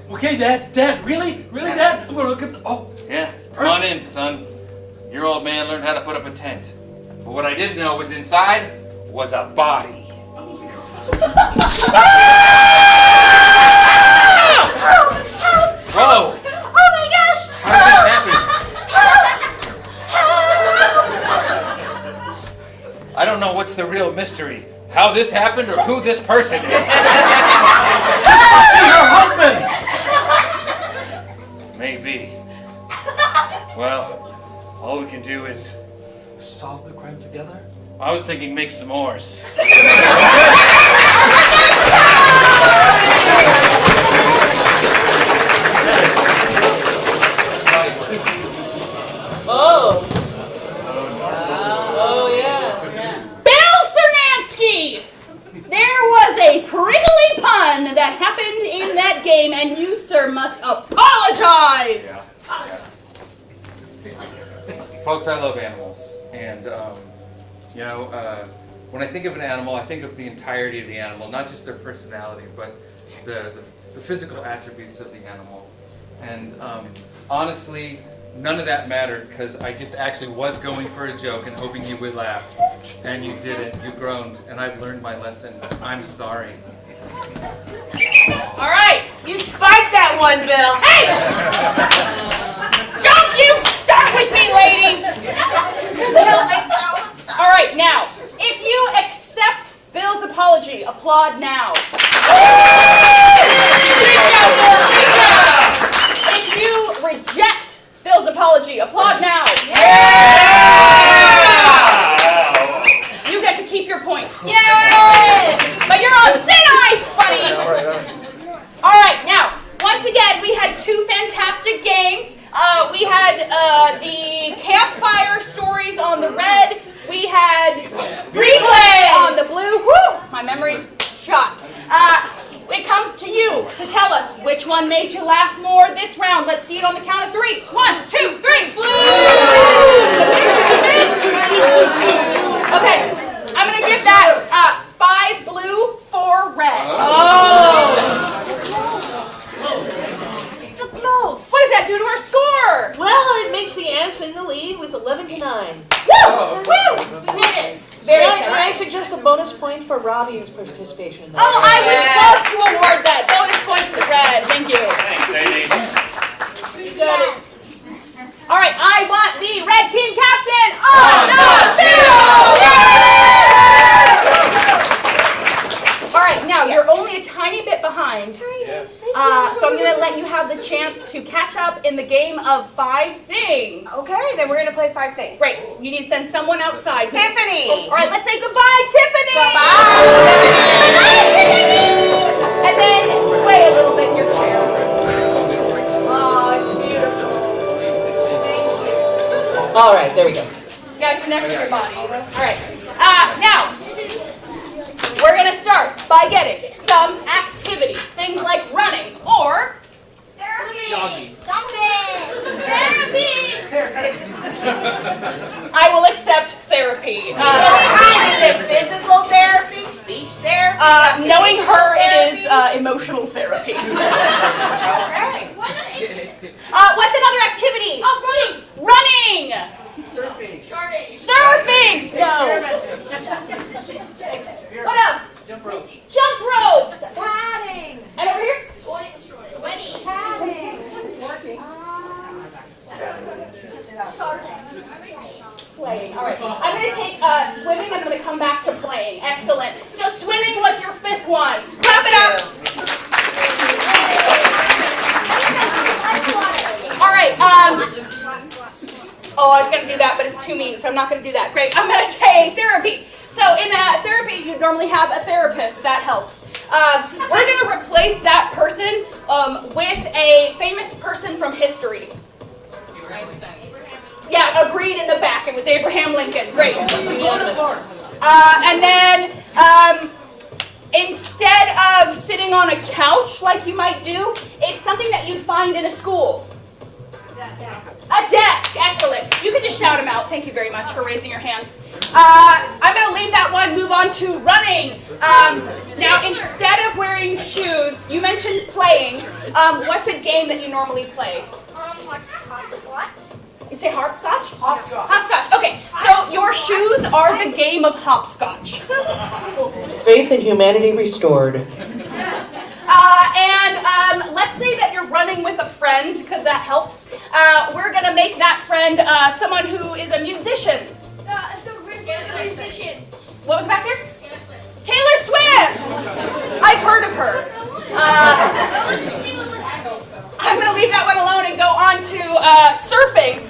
Okay, Dad. Dad, really? Really, Dad? I'm going to look at the... Oh, Yeah, come on in, son. Your old man learned how to put up a tent. But what I didn't know was inside was a body. Whoa! Oh my gosh! How did this happen? I don't know what's the real mystery. How this happened or who this person is. your husband! Maybe. Well, all we can do is... Solve the crime together? I was thinking make s'mores. Oh. Oh, yeah. Bill Cernansky! There was a prickly pun that happened in that game, and you, sir, must apologize. Yeah. Folks, I love animals. And, you know, when I think of an animal, I think of the entirety of the animal, not just their personality, but the physical attributes of the animal. And honestly, none of that mattered because I just actually was going for a joke and hoping you would laugh. And you didn't. You groaned. And I've learned my lesson. I'm sorry. All right, you spiked that one, Bill. Hey! Don't you start with me, lady! All right, now, if you accept Bill's apology, applaud now. If you reject Bill's apology, applaud now. You get to keep your point. Yay! But you're on thin ice, buddy. All right, now, once again, we had two fantastic games. We had the campfire stories on the red. We had replay on the blue. Woo! My memory's shot. It comes to you to tell us which one made you laugh more this round. Let's see it on the count of 3. 1, 2, 3. Blue! Okay, I'm going to give that 5 blue, 4 red. Oh! What does that do to our score? Well, it makes the ants in the lead with 11-9. Woo! Woo! Did it. Very May exciting. I suggest a bonus point for Robbie's participation in that? Oh, I would love to award that. Bonus point to the red. Thank you. Thanks, Sadie. You got it. All right, I want the red team captain on the field. All right, now you're only a tiny bit behind. Yes. So I'm going to let you have the chance to catch up in the game of 5 things. Okay, then we're gonna play 5 things. Great. You need to send someone outside. Tiffany. All right, let's say goodbye, Tiffany. Bye-bye. Bye, Tiffany. And then sway a little bit in your chairs. Oh, it's beautiful. All right, there we go. You gotta connect with your body. All right. Now, we're gonna start by getting some activities, things like running or Jogging. Therapy. I will accept therapy. Is it physical therapy, speech therapy? Knowing her, it is emotional therapy. Okay. What's another activity? Running. Running. Surfing. Surfing. No. What else? Jump rope. Jump ropes. I'm going to take swimming and I'm going to come back to playing. Excellent. So swimming was your 5th one. Clap it up. All right. Oh, I was going to do that, but it's too mean, so I'm not going to do that. Great. I'm going to say therapy. So in therapy, you normally have a therapist. That helps. We're going to replace that person with a famous person from history. Yeah, agreed in the back. It was Abraham Lincoln. Great. And then instead of sitting on a couch like you might do, it's something that you'd find in a school. A desk. Excellent. You can just shout them out. Thank you very much for raising your hands. I'm going to leave that one, move on to running. Now, instead of wearing shoes, you mentioned playing. What's a game that you normally play? You say hopscotch? Hopscotch. Hopscotch. Okay, so your shoes are the game of hopscotch. Faith in humanity restored. And let's say that you're running with a friend, because that helps. We're going to make that friend someone who is a musician. Musician. What was back there? Taylor Swift! I've heard of her. I'm going to leave that one alone and go on to surfing.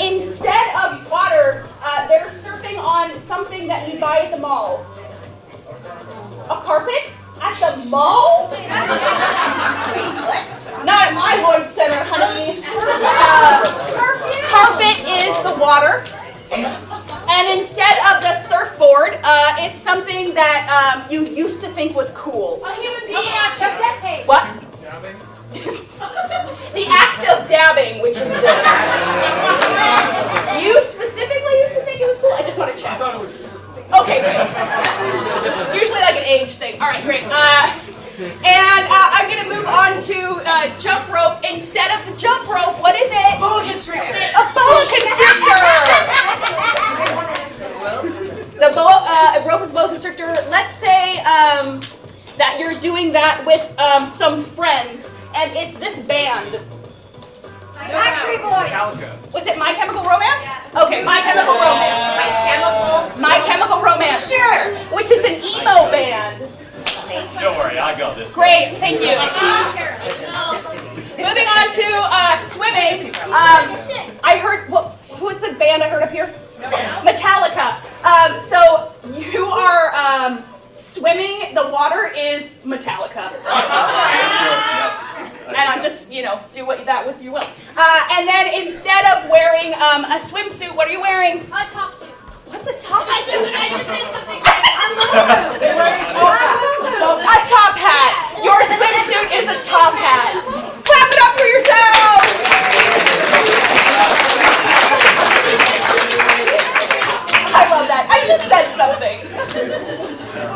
Instead of water, they're surfing on something that you buy at the mall. A carpet? At the mall? Not at my Lloyd Center, honey. Carpet is the water. And instead of the surfboard, it's something that you used to think was cool. A human being. Cassette tape. What? The act of dabbing, which is this. You specifically used to think it was cool? I just want to check. I thought it was. Okay, great. It's usually like an age thing. All right, great. And I'm going to move on to jump rope. Instead of the jump rope, what is it? Boa constrictor. A boa constrictor. The rope is boa constrictor. Let's say that you're doing that with some friends, and it's this band. Backstreet Boys. Was it My Chemical Romance? Okay, My Chemical Romance. My Chemical Romance. Sure. Which is an emo band. Don't worry, I got this. Great, thank you. Moving on to swimming. I heard, who is the band I heard up here? Metallica. So you are swimming, the water is Metallica. And I'm just, do that with you will. And then instead of wearing a swimsuit, what are you wearing? A top suit. What's a top I suit? just said something. A top hat. Your swimsuit is a top hat. Clap it up for yourself. I love that. I just said something.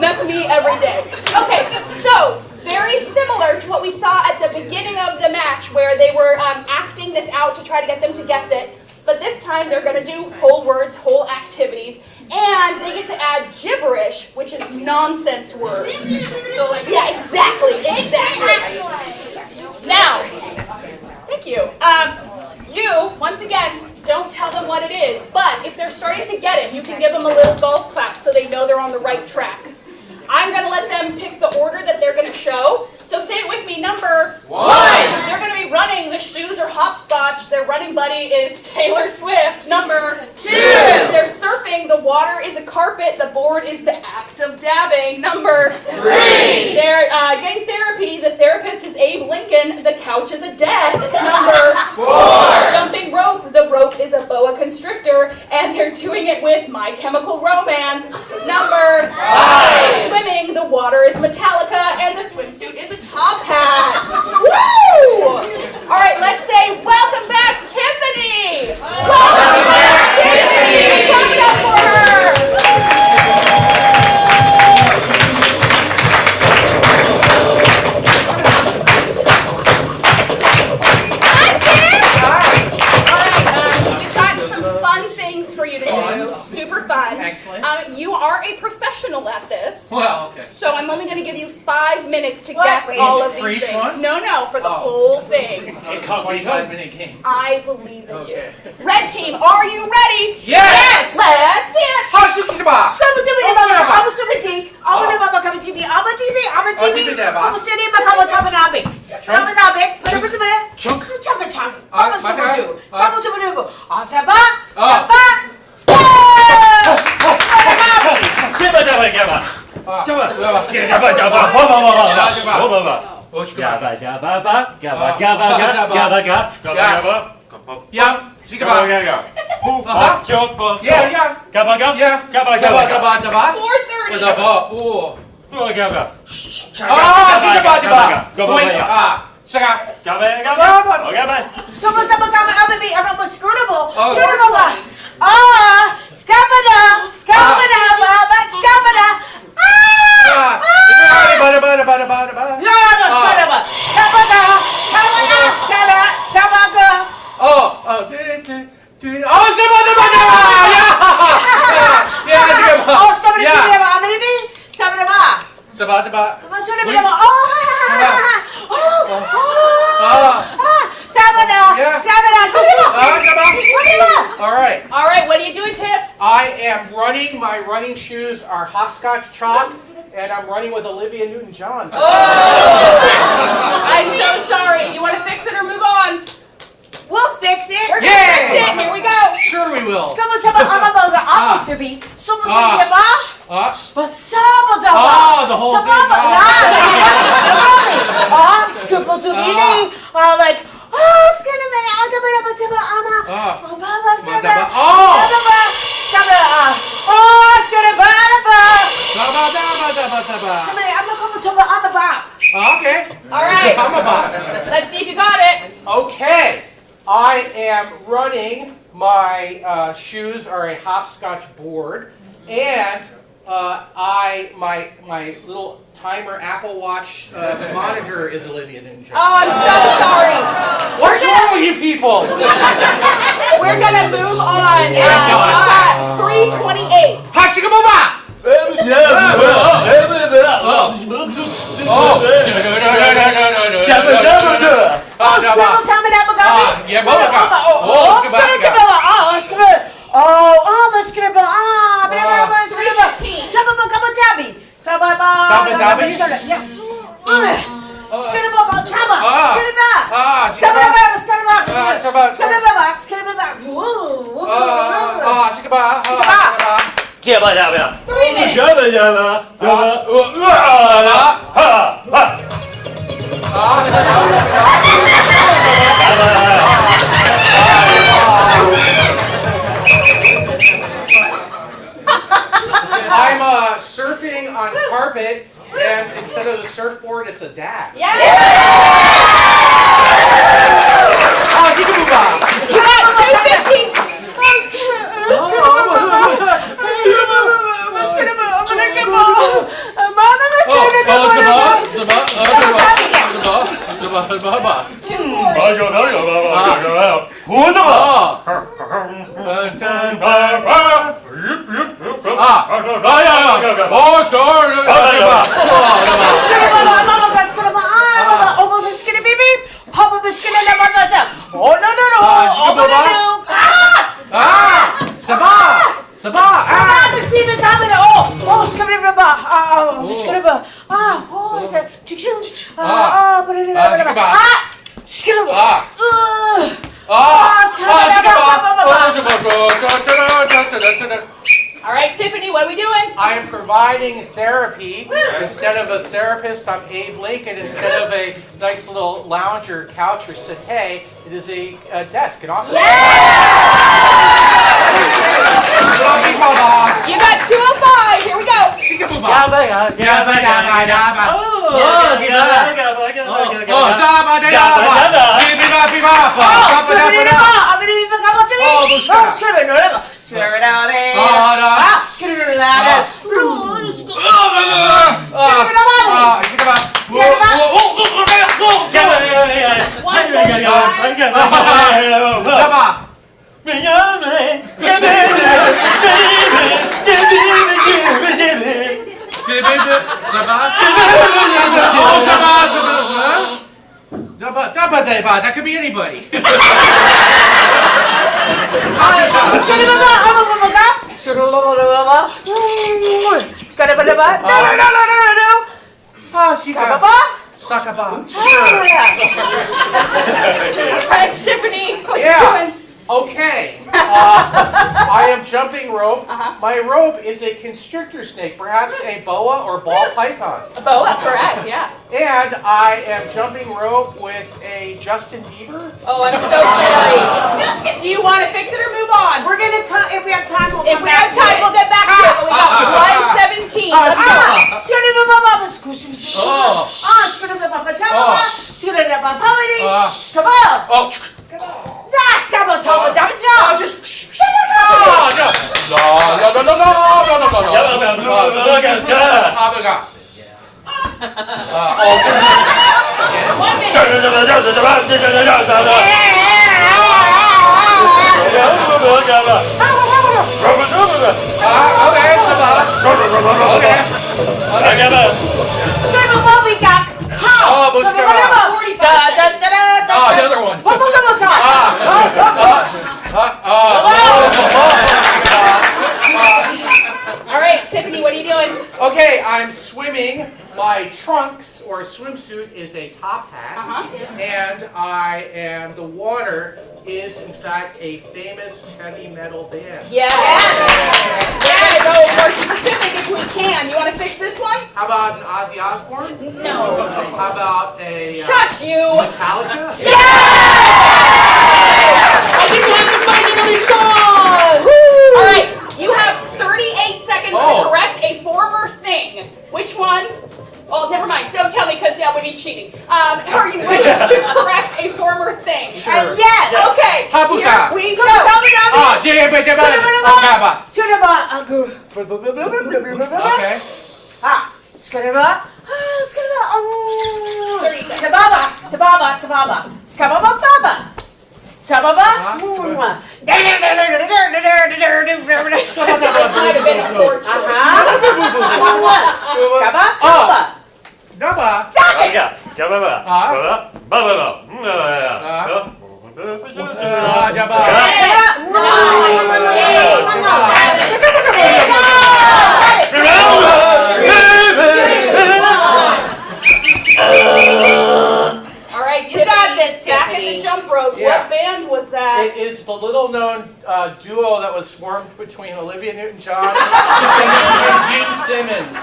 That's me every day. Okay, so very similar to what we saw at the beginning of the match where they were acting this out to try to get them to guess it. But this time they're going to do whole words, whole activities, and they get to add gibberish, which is nonsense words. So yeah, exactly. Now, thank you. You, once again, don't tell them what it is, but if they're starting to get it, you can give them a little golf clap so they know they're on the right track. I'm going to let them pick the order that they're going to show. So say it with me, number 1. They're going to be running, the shoes are hopscotch, their running buddy is Taylor Swift. Number 2. They're surfing, the water is a carpet, the board is the act of dabbing. Number 3. They're getting therapy, the therapist is Abe Lincoln, the couch is a desk. Number 4. Jumping rope, the rope is a boa constrictor, and they're doing it with My Chemical Romance. Number 5. Swimming, the water is Metallica, and the swimsuit is a top hat. Woo! All right, let's say welcome back, Tiffany. Welcome back, Tiffany. Clap it up for her. Hi, Tiff. All right, we've got some fun things for you to do. Super fun. Excellent. You are a professional at this. Well, okay. So I'm only going to give you 5 minutes to What? guess For all each- of these for each things. one? No, for the Oh. whole thing. It's a 25-minute game. I believe in Okay. you. Red team, are you ready? Yes! Let's see it. Hashikidaba! Shabba dabba gabba. Gabba dabba. Gabba dabba ba. Gabba gabba gabba gabba gabba. Yeah. Shikaba. Yeah, yeah. Gabba gabba. Yeah. Gabba Daba, gabba. daba, daba. 4:30. Daba. Ooh. Gabba. Ah, shikaba, daba. Gabba Wait, gabba. shaka. Gabba gabba. Gabba. All right. All right, what are you doing, Tiff? I am running. My running shoes are hopscotch chalk, and I'm running with Olivia Newton-John. I'm so sorry. You want to fix it or move on? We'll fix it. We're going to fix it. Here we go. Sure we will. Come on, the whole thing. Like, Okay. All right. I'm a bot. Let's see if you got it. Okay. I am running. My shoes are a hopscotch board, and my little timer Apple Watch monitor is Olivia Newton-John. Oh, I'm so sorry. What's wrong with you people? We're going to move on. 3:28. Hashikababa! Gabba dabba. 3 minutes. Gabba dabba. I'm surfing on carpet, and instead of the surfboard, it's a dad. Yeah. You got 2:15. All right, Tiffany, what are we doing? I am providing therapy. Instead of a therapist, I'm Abe Lincoln. Instead of a nice little lounge or couch or settee, it is a desk, an office. You got 2:05. Here we go. That could be anybody. Sakaba. Sure. Alright, Tiffany, what Yeah. you doing? Okay. I am jumping rope. My rope is a constrictor snake, perhaps a boa or ball python. Boa, correct, yeah. And I am jumping rope with a Justin Bieber. Oh, I'm so sorry. Do you want to fix it or move on? We're gonna come if we have time. We'll If come we back have time, to we'll it. get back to it. But we got 1:17. Let's go. One minute. Another one. All right, Tiffany, what are you doing? Okay, I'm swimming. My trunks or swimsuit is a top hat, and the water is in fact a famous heavy metal band. Yes. We're gonna go more specific if we can. You want to fix this one? How about an Ozzy Osbourne? No. How about a Shush you. Metallica? I think we have to find another song. All right, you have 38 seconds to correct a former thing. Which one? Oh, never mind. Don't tell me because that would be cheating. Are you ready to correct a former thing? Sure. Yes. Okay. Habuka. Here we go. Okay. 30 seconds. This might have been a poor choice. Naba. All right, You got this, back at Tiffany. the jump rope. Yeah. What band was that? It is the little-known duo that was formed between Olivia Newton-John and Gene Simmons.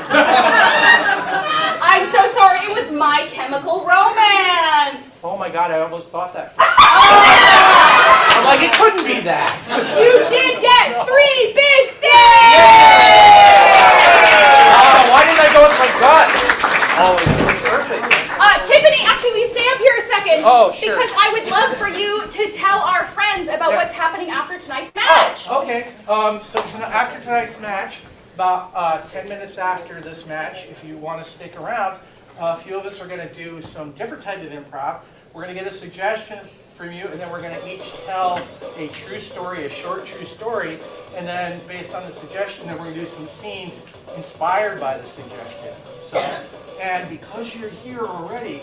I'm so sorry. It was My Chemical Romance. Oh my God, I almost thought that. I'm like, it couldn't be that. You did get 3 big things. Why didn't I go with my gut? Oh, it's perfect. Tiffany, actually, will you stay up here a second? Oh, sure. Because I would love for you to tell our friends about what's happening after tonight's match. Oh, okay. So after tonight's match, about 10 minutes after this match, if you want to stick around, a few of us are going to do some different type of improv. We're going to get a suggestion from you, and then we're going to each tell a true story, a short true story, and then based on the suggestion, then we're going to do some scenes inspired by the suggestion. So, and because you're here already,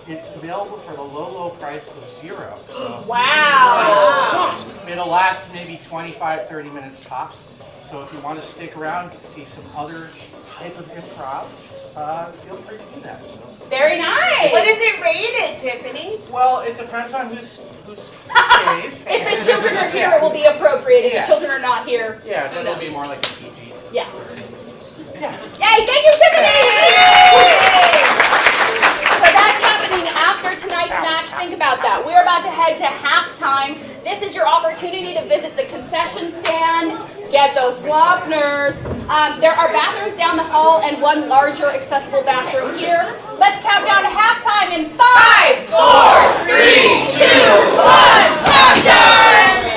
it's available for the low price of $0. So Wow. it'll last maybe 25, 30 minutes tops. So if you want to stick around and see some other type of improv, feel free to do that. So. Very nice. What is it rated, Tiffany? Well, it depends on who's stays. If the children are here, it will be appropriate. If Yeah. the children are not here, Yeah, who then it'll knows? be more like a PG. Yeah. Yeah. Yay, thank you, Tiffany! So that's happening after tonight's match. Think about that. We're about to head to halftime. This is your opportunity to visit the concession stand, get those Wapners. There are bathrooms down the hall and one larger accessible bathroom here. Let's count down to halftime in 5, 4, 3, 2, 1, halftime!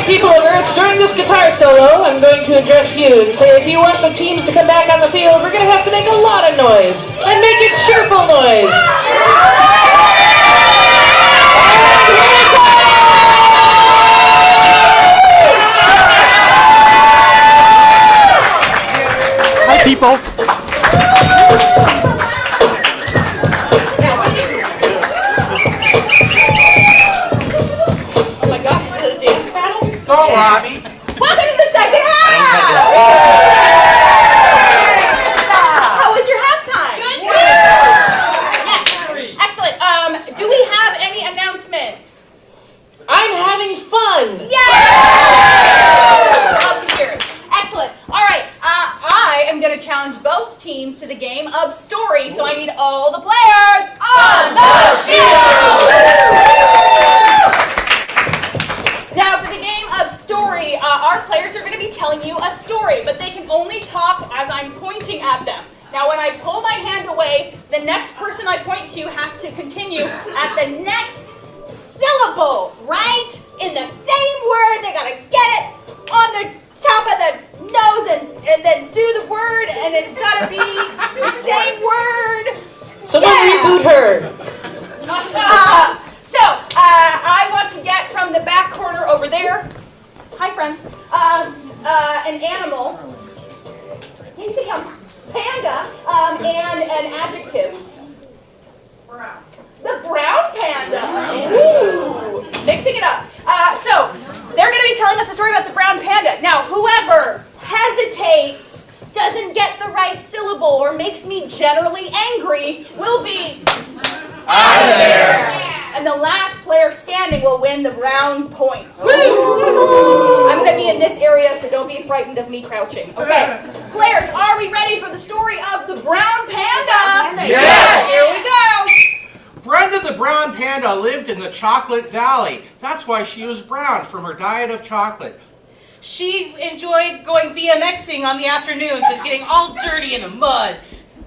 people of Earth, during this guitar solo, I'm going to address you and say if you want the teams to come back on the field, we're going to have to make a lot of noise. And make it cheerful noise. Hi, people. Oh my gosh, is it a dance battle? Go, Robbie. Welcome to the second half! How was your halftime? Yeah. Excellent. Do we have any announcements? I'm having fun. Yay! Love to hear it. Excellent. All right. I am going to challenge both teams to the game of story, so I need all the players on the field. Now, for the game of story, our players are going to be telling you a story, but they can only talk as I'm pointing at them. Now, when I pull my hand away, the next person I point to has to continue at the next syllable, right? In the same word, they gotta get it on the top of the nose and then do the word, and it's gotta be the same word. Someone reboot her. I want to get from the back corner over there. Hi, friends. An animal. You can come. Panda, and an adjective. Brown. The brown panda. Ooh. Mixing it up. So, they're going to be telling us a story about the brown panda. Now, whoever hesitates, doesn't get the right syllable, or makes me generally angry will be out of there. And the last player standing will win the round points. I'm going to be in this area, so don't be frightened of me crouching. Okay. Players, are we ready for the story of the brown panda? Yes! Here we go. Brenda the brown panda lived in the Chocolate Valley. That's why she was brown, from her diet of chocolate. She enjoyed going BMXing on the afternoons and getting all dirty in the mud.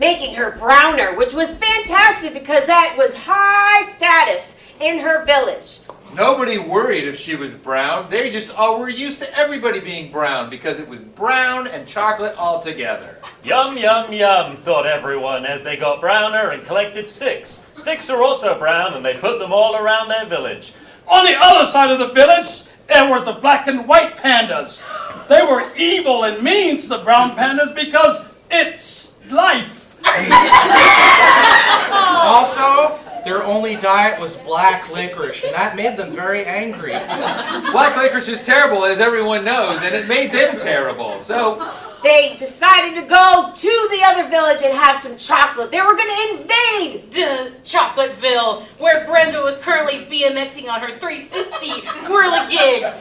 Making her browner, which was fantastic because that was high status in her village. Nobody worried if she was brown. They just all were used to everybody being brown because it was brown and chocolate all together. Yum, yum, yum, thought everyone as they got browner and collected sticks. Sticks are also brown and they put them all around their village. On the other side of the village, there was the black and white pandas. They were evil and mean to the brown pandas because it's life. Also, their only diet was black licorice, and that made them very angry. Black licorice is terrible, as everyone knows, and it made them terrible. So They decided to go to the other village and have some chocolate. They were going to invade Chocolateville, where Brenda was currently BMXing on her 360 whirligig.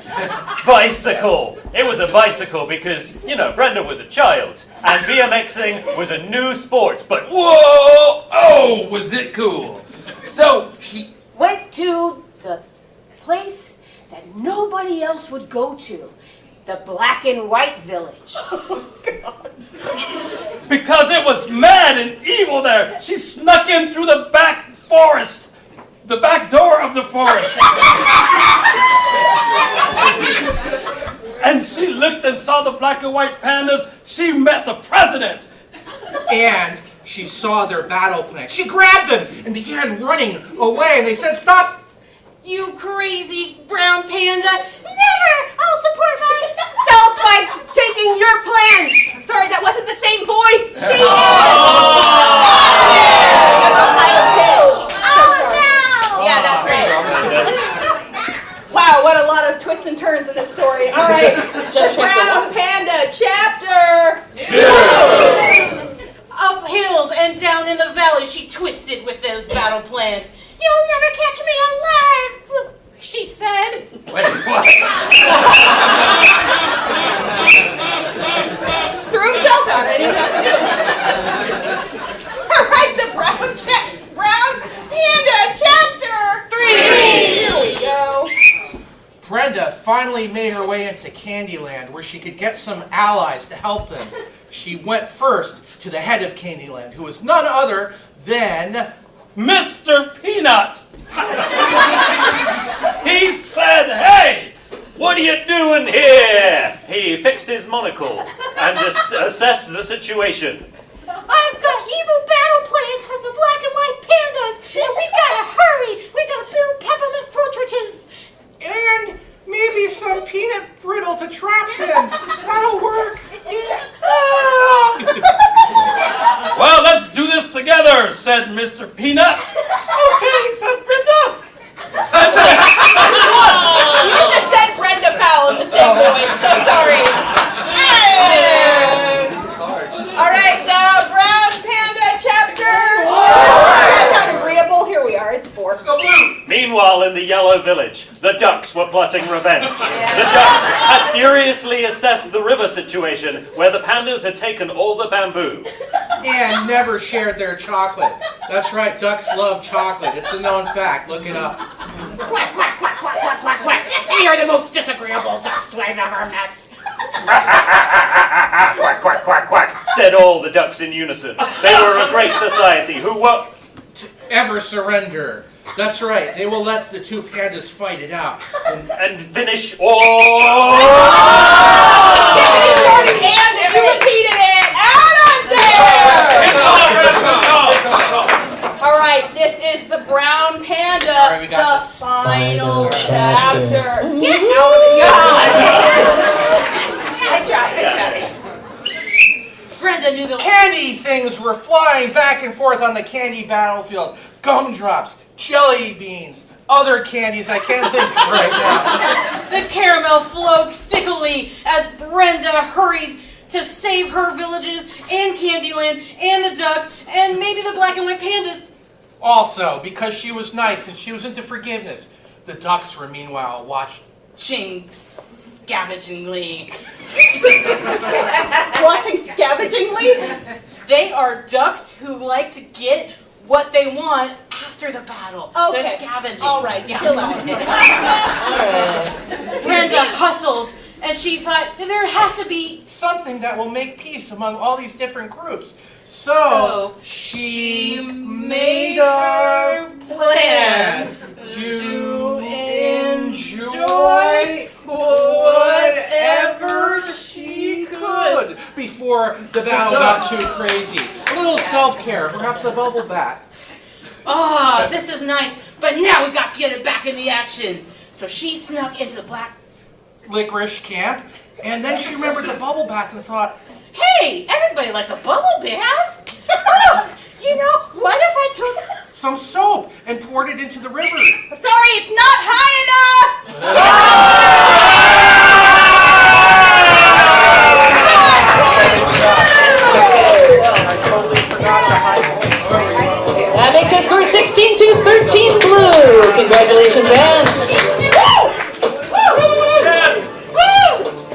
Bicycle! It was a bicycle because, you know, Brenda was a child, and BMXing was a new sport, but whoa! Oh, was it cool? So she went to the place that nobody else would go to. The black and white village. Oh, God. Because it was mad and evil there, she snuck in through the back forest. The back door of the forest. And she looked and saw the black and white pandas. She met the president. And she saw their battle plan. She grabbed them and began running away. And they said, "Stop! You crazy brown panda! Never! I'll support myself by taking your plans." Sorry, that wasn't the same voice. She is. Yeah, that's right. Wow, what a lot of twists and turns in this story. All right, Just the Brown Panda, chapter 2. Up hills and down in the valley, she twisted with those battle plans. "You'll never catch me alive," she said. Wait, what? Threw himself out. I didn't have to do it. All right, the Brown Panda, chapter 3. Here we go. Brenda finally made her way into Candyland, where she could get some allies to help them. She went first to the head of Candyland, who was none other than Mr. Peanut. He said, "Hey, what are you doing doing here? He fixed his monocle and assessed the situation. I've got evil battle plans from the black and white pandas, and we gotta hurry. We gotta build peppermint fortresses. And maybe some peanut brittle to trap them. That'll work. Well, let's do this together, said Mr. Peanut. Okay, said Brenda. You didn't have said Brenda Fowl in the same voice, so sorry. All right, the Brown Panda chapter. That sound agreeable. Here we are. It's 4. Let's go blue. Meanwhile, in the Yellow Village, the ducks were plotting revenge. The ducks had furiously assessed the river situation where the pandas had taken all the bamboo. And never shared their chocolate. That's right, ducks love chocolate. It's a known fact. Look it up. Quack, quack, quack, quack, quack, quack, quack. We are the most disagreeable ducks I've ever met. Quack, quack, quack, quack, said all the ducks in unison. They were a great society who were... Ever surrender. That's right, they will let the two pandas fight it out. And finish all... Tiffany started and if you repeated it, out on there! All right, this is the Brown Panda, right, we got the final chapter. Get out of the yard! I tried. Brenda knew the Candy things were flying back and forth on the candy battlefield. Gumdrops, jelly beans, other candies I can't think of right now. The caramel flowed stickily as Brenda hurried to save her villages and Candyland and the ducks and maybe the black and white pandas. Also, because she was nice and she was into forgiveness, the ducks were meanwhile Watching scavengingly. Watching scavengingly? They are ducks who like to get what they want after the battle. Okay. They're scavenging. All right, chill out. Brenda hustled, and she thought there has to be. something that will make peace among all these different groups. So she made a plan to enjoy whatever she could before the battle got too crazy. A little self-care, perhaps a bubble bath. Ah, this is nice, but now we got to get it back in the action. So she snuck into the black Licorice camp, and then she remembered the bubble bath and thought, Hey, everybody likes a bubble bath. Oh, you know, what if I took some soap and poured it into the river. Sorry, it's not high enough! I totally forgot the high point. That makes our score 16 to 13 blue. Congratulations, Ants.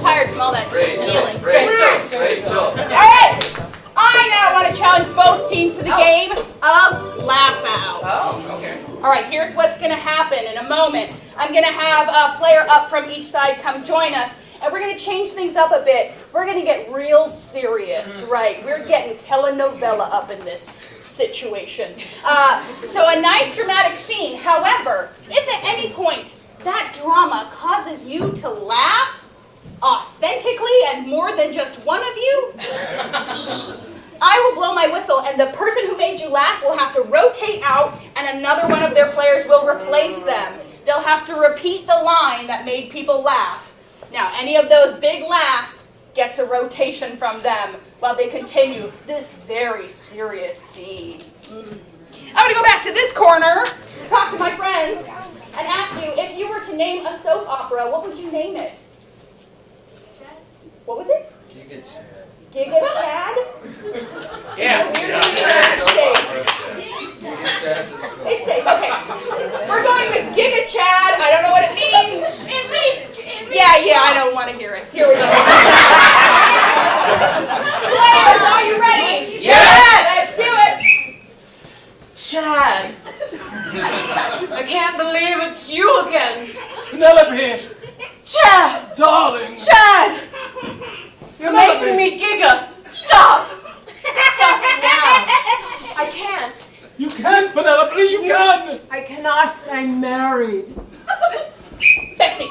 Tired from all that kneeling. Rachel. All right, I now want to challenge both teams to the game of Laugh Out. Oh, okay. All right, here's what's going to happen in a moment. I'm going to have a player up from each side come join us, and we're going to change things up a bit. We're going to get real serious, right? We're getting telenovela up in this situation. So a nice dramatic scene. However, if at any point that drama causes you to laugh authentically and more than just one of you, I will blow my whistle and the person who made you laugh will have to rotate out and another one of their players will replace them. They'll have to repeat the line that made people laugh. Now, any of those big laughs gets a rotation from them while they continue this very serious scene. I'm going to go back to this corner, talk to my friends, and ask you, if you were to name a soap opera, what would you name it? What was it? Giga Chad. Giga Chad? Yeah. It's safe, okay. We're going with Giga Chad. I don't know what it means. It means Yeah, I don't want to hear it. Here we go. Players, are you ready? Yes! Let's do it. Chad. I can't believe it's you again. Penelope, Chad! darling. Chad! You're making me giga. Stop! Stop it now. I can't. You can, Penelope, you can. I cannot. I'm married. Betsy.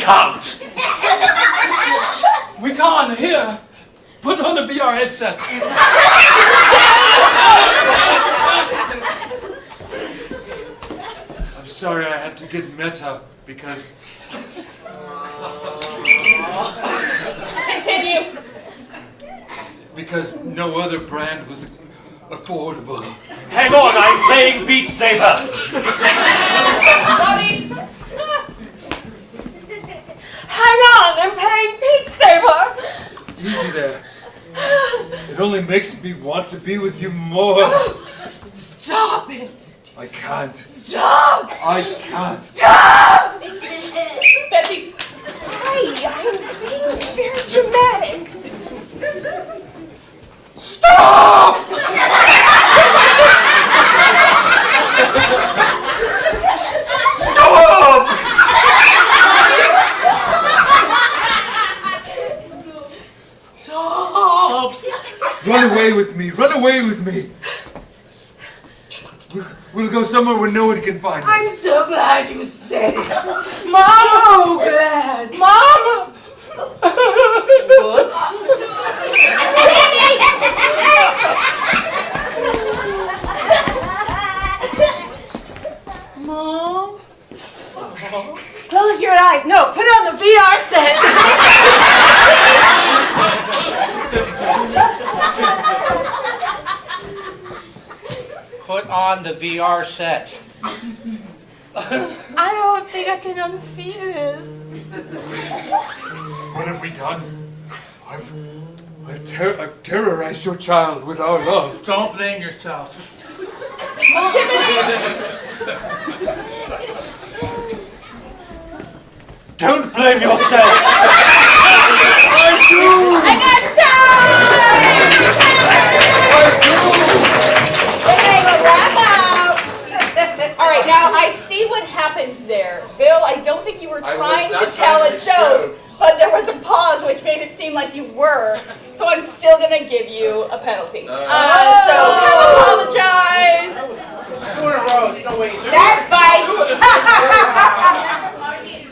can't. We can't. Here, put on the VR headset. I'm sorry I had to get meta because Continue. no other brand was affordable. Hang on, I'm playing Beat Saber. Robbie. Hang on, I'm playing Beat Saber. Easy there. It only makes me want to be with you more. Stop it! I can't. Stop! I can't. Stop! Betsy. Hey, I'm being very dramatic. Stop! Stop! Stop! Run away with me. Run away with me. We'll go somewhere where no one can find us. I'm so glad you said it. Mama! So glad. Mama! Mom? Close your eyes. No, put on the VR set. Put on the VR set. I don't think I can unsee this. What have we done? I've terrorized your child with our love. Don't blame yourself. Don't blame yourself. I do! And that's time! Okay, well, laugh out. All right, now I see what happened there. Bill, I don't think you were trying to tell a joke, but there was a pause which made it seem like you were. So I'm still going to give you a penalty. So apologize. 2 in a row, no way. That bites.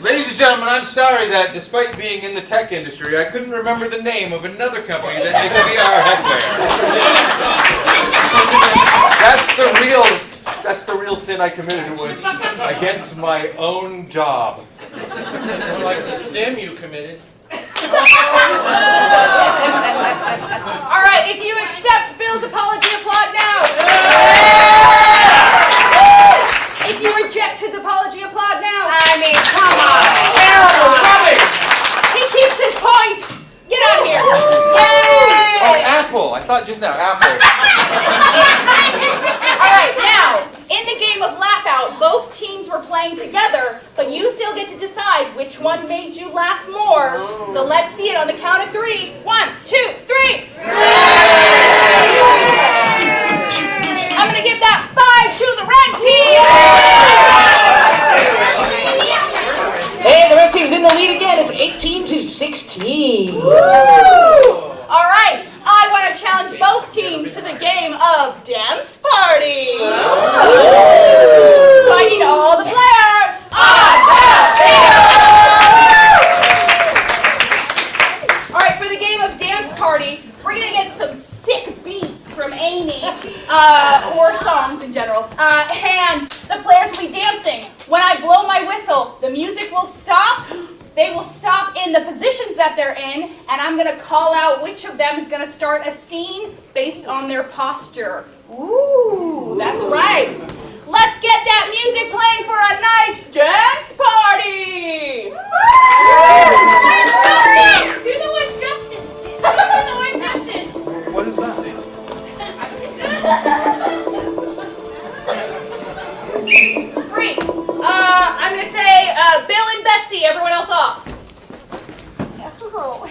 Ladies and gentlemen, I'm sorry that despite being in the tech industry, I couldn't remember the name of another company that makes VR headwear. That's the real sin I committed, was against my own job. More like the sin you committed. All right, if you accept Bill's apology, applaud now. If you reject his apology, applaud now. I mean, come on. He keeps his point. Get out of here. Oh, Apple. I thought just now, Apple. All right, now, in the game of Laugh Out, both teams were playing together, but you still get to decide which one made you laugh more. So let's see it on the count of 3. 1, 2, 3. I'm going to give that 5 to the red team. Hey, the red team's in the lead again. It's 18-16. All right, I want to challenge both teams to the game of Dance Party. So I need all the players on the field. All right, for the game of Dance Party, we're going to get some sick beats from Amy, or songs in general, and the players will be dancing. When I blow my whistle, the music will stop. They will stop in the positions that they're in, and I'm going to call out which of them is going to start a scene based on their posture. Ooh, that's right. Let's get that music playing for a nice dance party. Do the words justice. Do the words justice. What is that? Freeze. I'm going to say Bill and Betsy, everyone else off. Oh.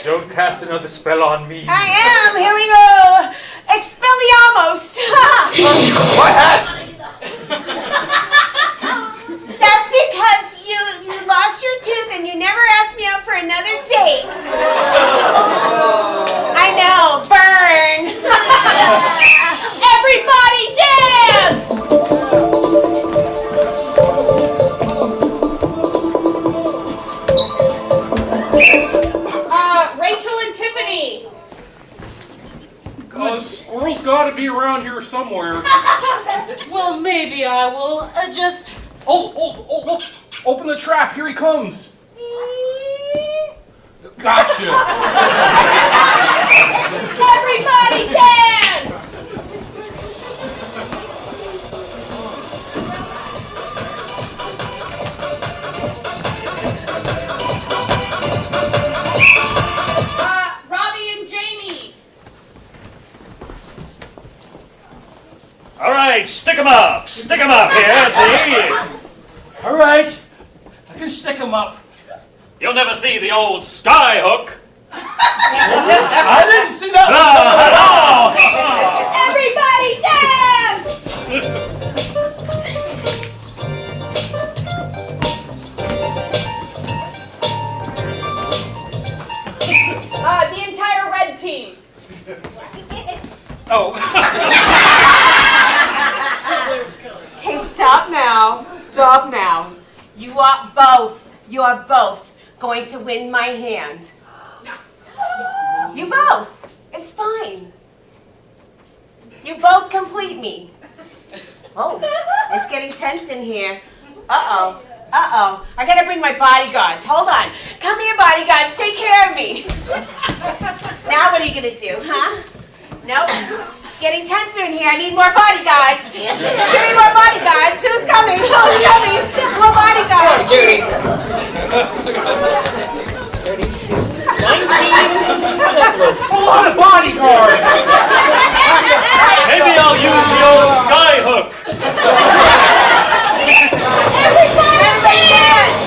Don't cast another spell on me. I am. Here we go. Expelliarmus. My hat! That's because you lost your tooth and you never asked me out for another date. I know. Burn. Everybody dance! a squirrel's got to be around here somewhere. Well, maybe I will just... Oh, look. Open the trap. Here he comes. Gotcha. Everybody dance! Robbie and Jamie. All right, stick 'em up. Stick 'em up here, see? All right. I can stick him up. You'll never see the old sky hook. I didn't see that one. Everybody dance! The entire red team. Oh. Hey, stop now. Stop now. You are both going to win my hand. You both. It's fine. You both complete me. Oh, it's getting tense in here. Uh-oh. Uh-oh. I gotta bring my bodyguards. Hold on. Come here, bodyguards. Take care of me. Now what are you gonna do, huh? Nope. It's getting tenser in here. I need more bodyguards. Give me more bodyguards. Who's coming? Who's coming? More bodyguards. Dirty. 19 templates. A lot of bodyguards. Maybe I'll use the old sky hook. Everybody dance!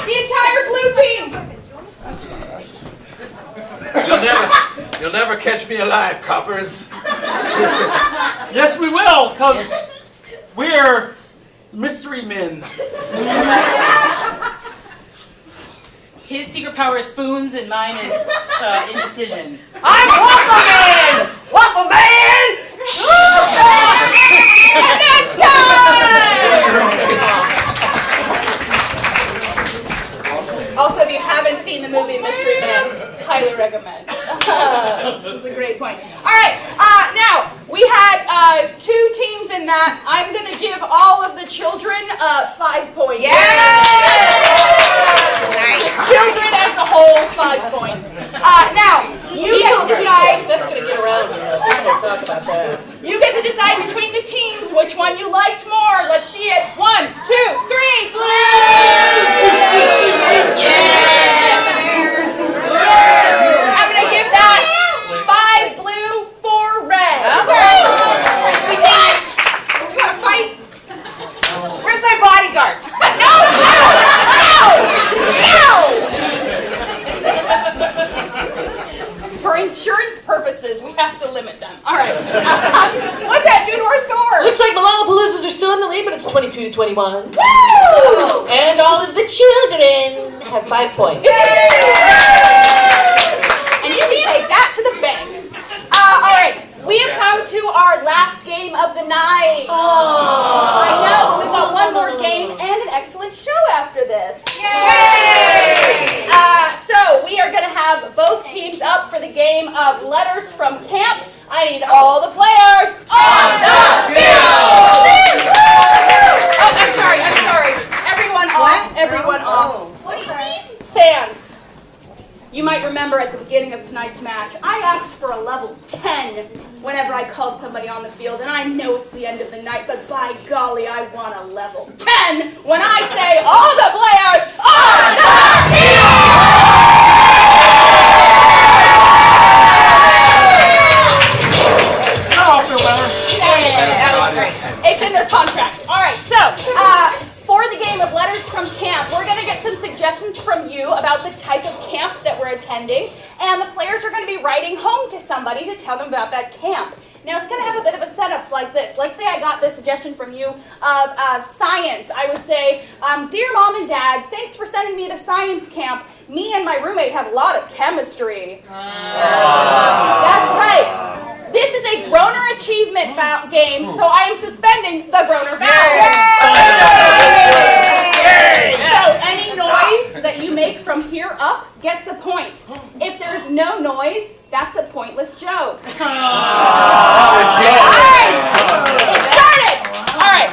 The entire blue team. You'll never catch me alive, coppers. Yes, we will, because we're mystery men. His secret power is spoons and mine is indecision. I'm Waffle Man! Waffle Man! And it's time! Also, if you haven't seen the movie Mystery Men, highly recommend. That's a great point. All right, now we had 2 teams in that. I'm going to give all of the children 5 points. Yeah! Nice. Children as a whole, 5 points. Now, you get to decide. That's going to get around here. We're going to talk about that. You get to decide between the teams which one you liked more. Let's see it. 1, 2, 3. Blue! Yeah! I'm going to give that 5 blue, 4 red. We got it! You wanna fight? Where's my bodyguards? No! For insurance purposes, we have to limit them. All right. What's that? Do our score. Looks like Malapaloozas are still in the lead, but it's 22-21. Woo! And all of the children have 5 points. And you can take that to the bank. All right. We have come to our last game of the night. I know, but we've got one more game and an excellent show after this. Yay! So we are going to have both teams up for the game of Letters from Camp. I need all the players on the field! Oh, I'm sorry. Everyone off. Everyone off. What do you mean? Fans. You might remember at the beginning of tonight's match, I asked for a level 10 whenever I called somebody on the field, and I know it's the end of the night, but by golly, I want a level 10 when I say all the players on the field! Come on, Phil Weller. That was great. It's in their contract. All right, so for the game of Letters from Camp, we're going to get some suggestions from you about the type of camp that we're attending, and the players are going to be writing home to somebody to tell them about that camp. Now, it's going to have a bit of a setup like this. Let's say I got the suggestion from you of science. I would say, Dear Mom and Dad, thanks for sending me to science camp. Me and my roommate have a lot of chemistry. That's right. This is a Groner Achievement game, so I am suspending the Groner Battle. So any noise that you make from here up gets a point. If there's no noise, that's a pointless joke. Nice! It started! All right.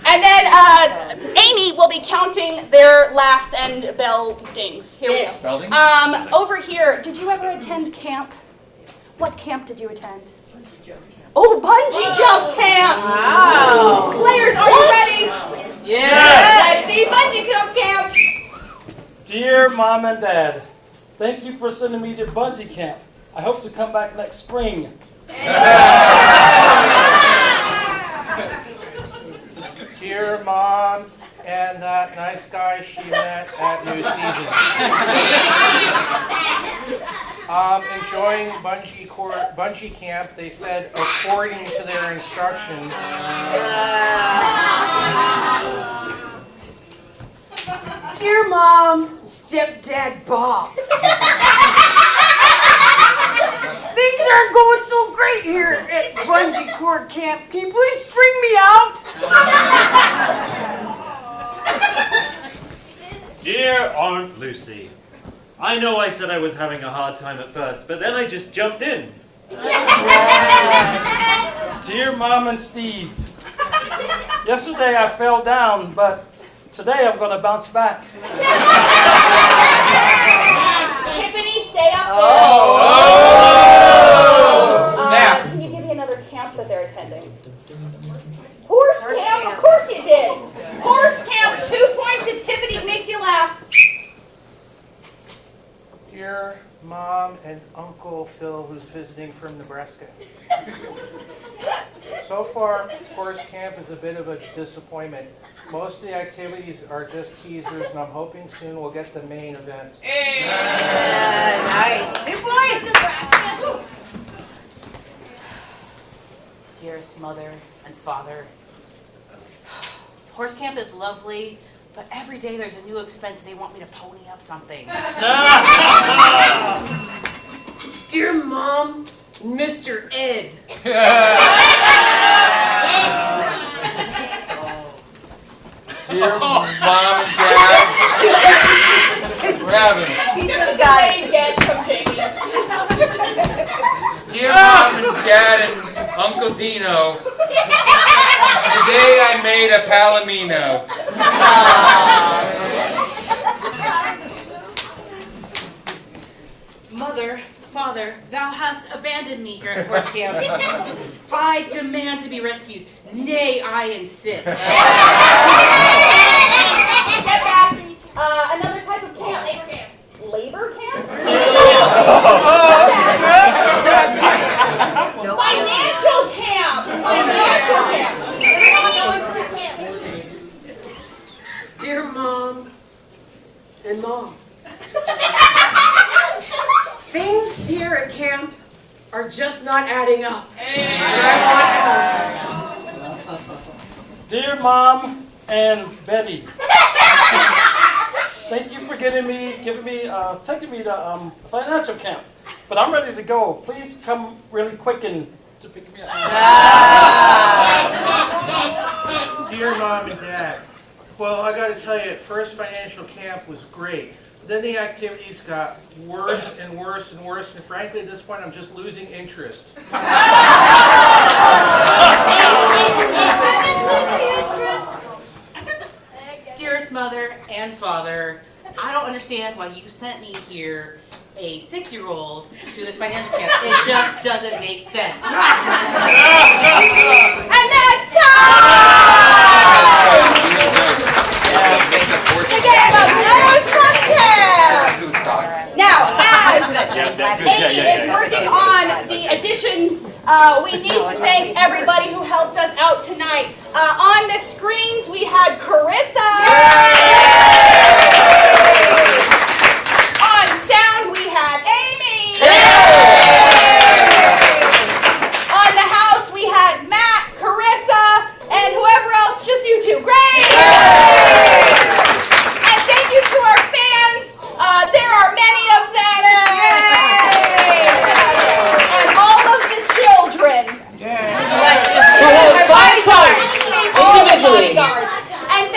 And then Amy will be counting their laughs and bell dings. Here we Bell go. dings? Over here, did you ever attend camp? What camp did you attend? Oh, bungee jump camp! Wow. Players, are you ready? Yes. Let's see bungee jump camp. Dear Mom and Dad, thank you for sending me to bungee camp. I hope to come back next spring. Dear Mom and that nice guy she met at New Season. Enjoying bungee camp, they said according to their instructions. Dear Mom, Stepdad Bob. Things aren't going so great here at bungee cord camp. Can you please bring me out? Dear Aunt Lucy, I know I said I was having a hard time at first, but then I just jumped in. Dear Mom and Steve, yesterday I fell down, but today I'm going to bounce back. Tiffany, stay up there. Snap. Can you give me another camp that they're attending? Horse camp? Of course you did. Horse camp, 2 points if Tiffany makes you laugh. Dear Mom and Uncle Phil, who's visiting from Nebraska. So far, horse camp is a bit of a disappointment. Most of the activities are just teasers, and I'm hoping soon we'll get the main event. Nice. 2 points. Dearest mother and father, horse camp is lovely, but every day there's a new expense and they want me to pony up something. Dear Mom, Mr. Ed. Dear Mom and Dad. What happened? He just got it. Get from Jamie. Dear Mom and Dad and Uncle Dino. Today I made a palomino. Mother, father, thou hast abandoned me here at horse camp. I demand to be rescued. Nay, I insist. Get back. Another type of camp. Labor camp? Financial camp. Financial camp. Dear Mom and Mom. Things here at camp are just not adding up. Dear Mom and Betty, thank you for taking me to financial camp. But I'm ready to go. Please come really quick and to pick me up. Dear Mom and Dad, well, I got to tell you, at first financial camp was great. Then the activities got worse and worse and worse, and frankly, at this point, I'm just losing interest. Dearest mother and father, I don't understand why you sent me here, a 6-year-old, to this financial camp. It just doesn't make sense. And that's time! The game of Nose Fun Camp! Now, as Amy is working on the additions, we need to thank everybody who helped us out tonight. On the screens, we had Carissa. On sound, we had Amy. On the house, we had Matt, Carissa, and whoever else, just you two. Great! And thank you to our fans. There are many of them. Yay! And all of the children. We'll have 5 cards All the individually. bodyguards. And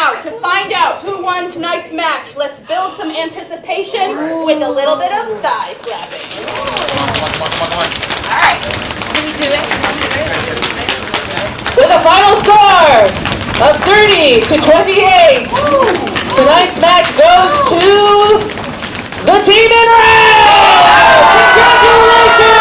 Now, to find out who won tonight's match, let's build some anticipation with a little bit of thigh slapping. All right. Can we do it? With a final score of 30 to 28, tonight's match goes to the team in red! Congratulations!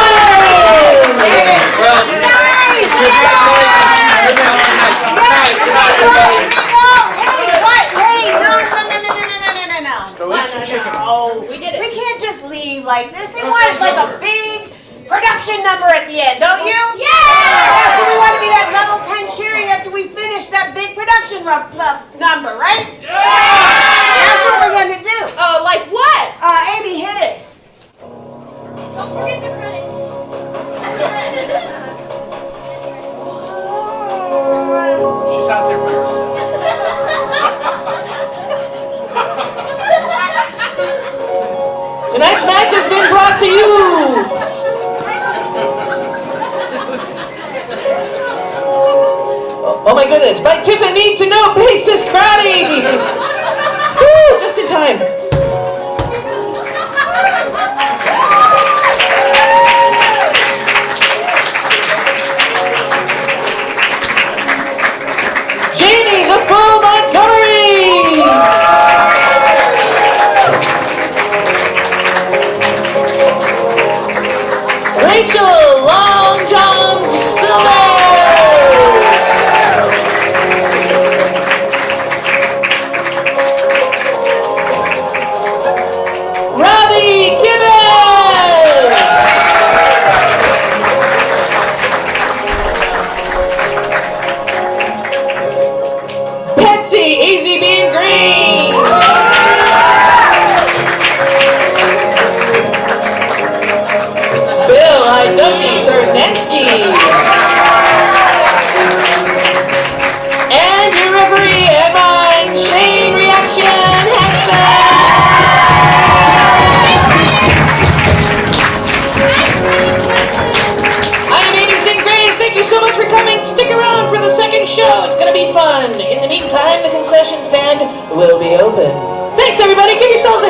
We did it. We can't just leave like this. They want like a big production number at the end, don't you? Yeah! So we want to be that level 10 cheering after we finish that big production number, right? Yeah! That's what we're going to do. Oh, like what? Amy, hit it. Don't forget the credits. She's out there by herself. Tonight's match has been brought to you oh my goodness, by Tiffany to know basis crowding. Woo, just in time. Jamie the Full Montgomery. Rachel Long John Silver. Robbie Gibbons. Betsy Easy Bean Green. Bill Iducky Cernetsky. And your referee and mine, Shane Reaction Hansen. I'm Amy Singray. Thank you so much for coming. Stick around for the second show. It's going to be fun. In the meantime, the concession stand will be open. Thanks, everybody. Give yourselves a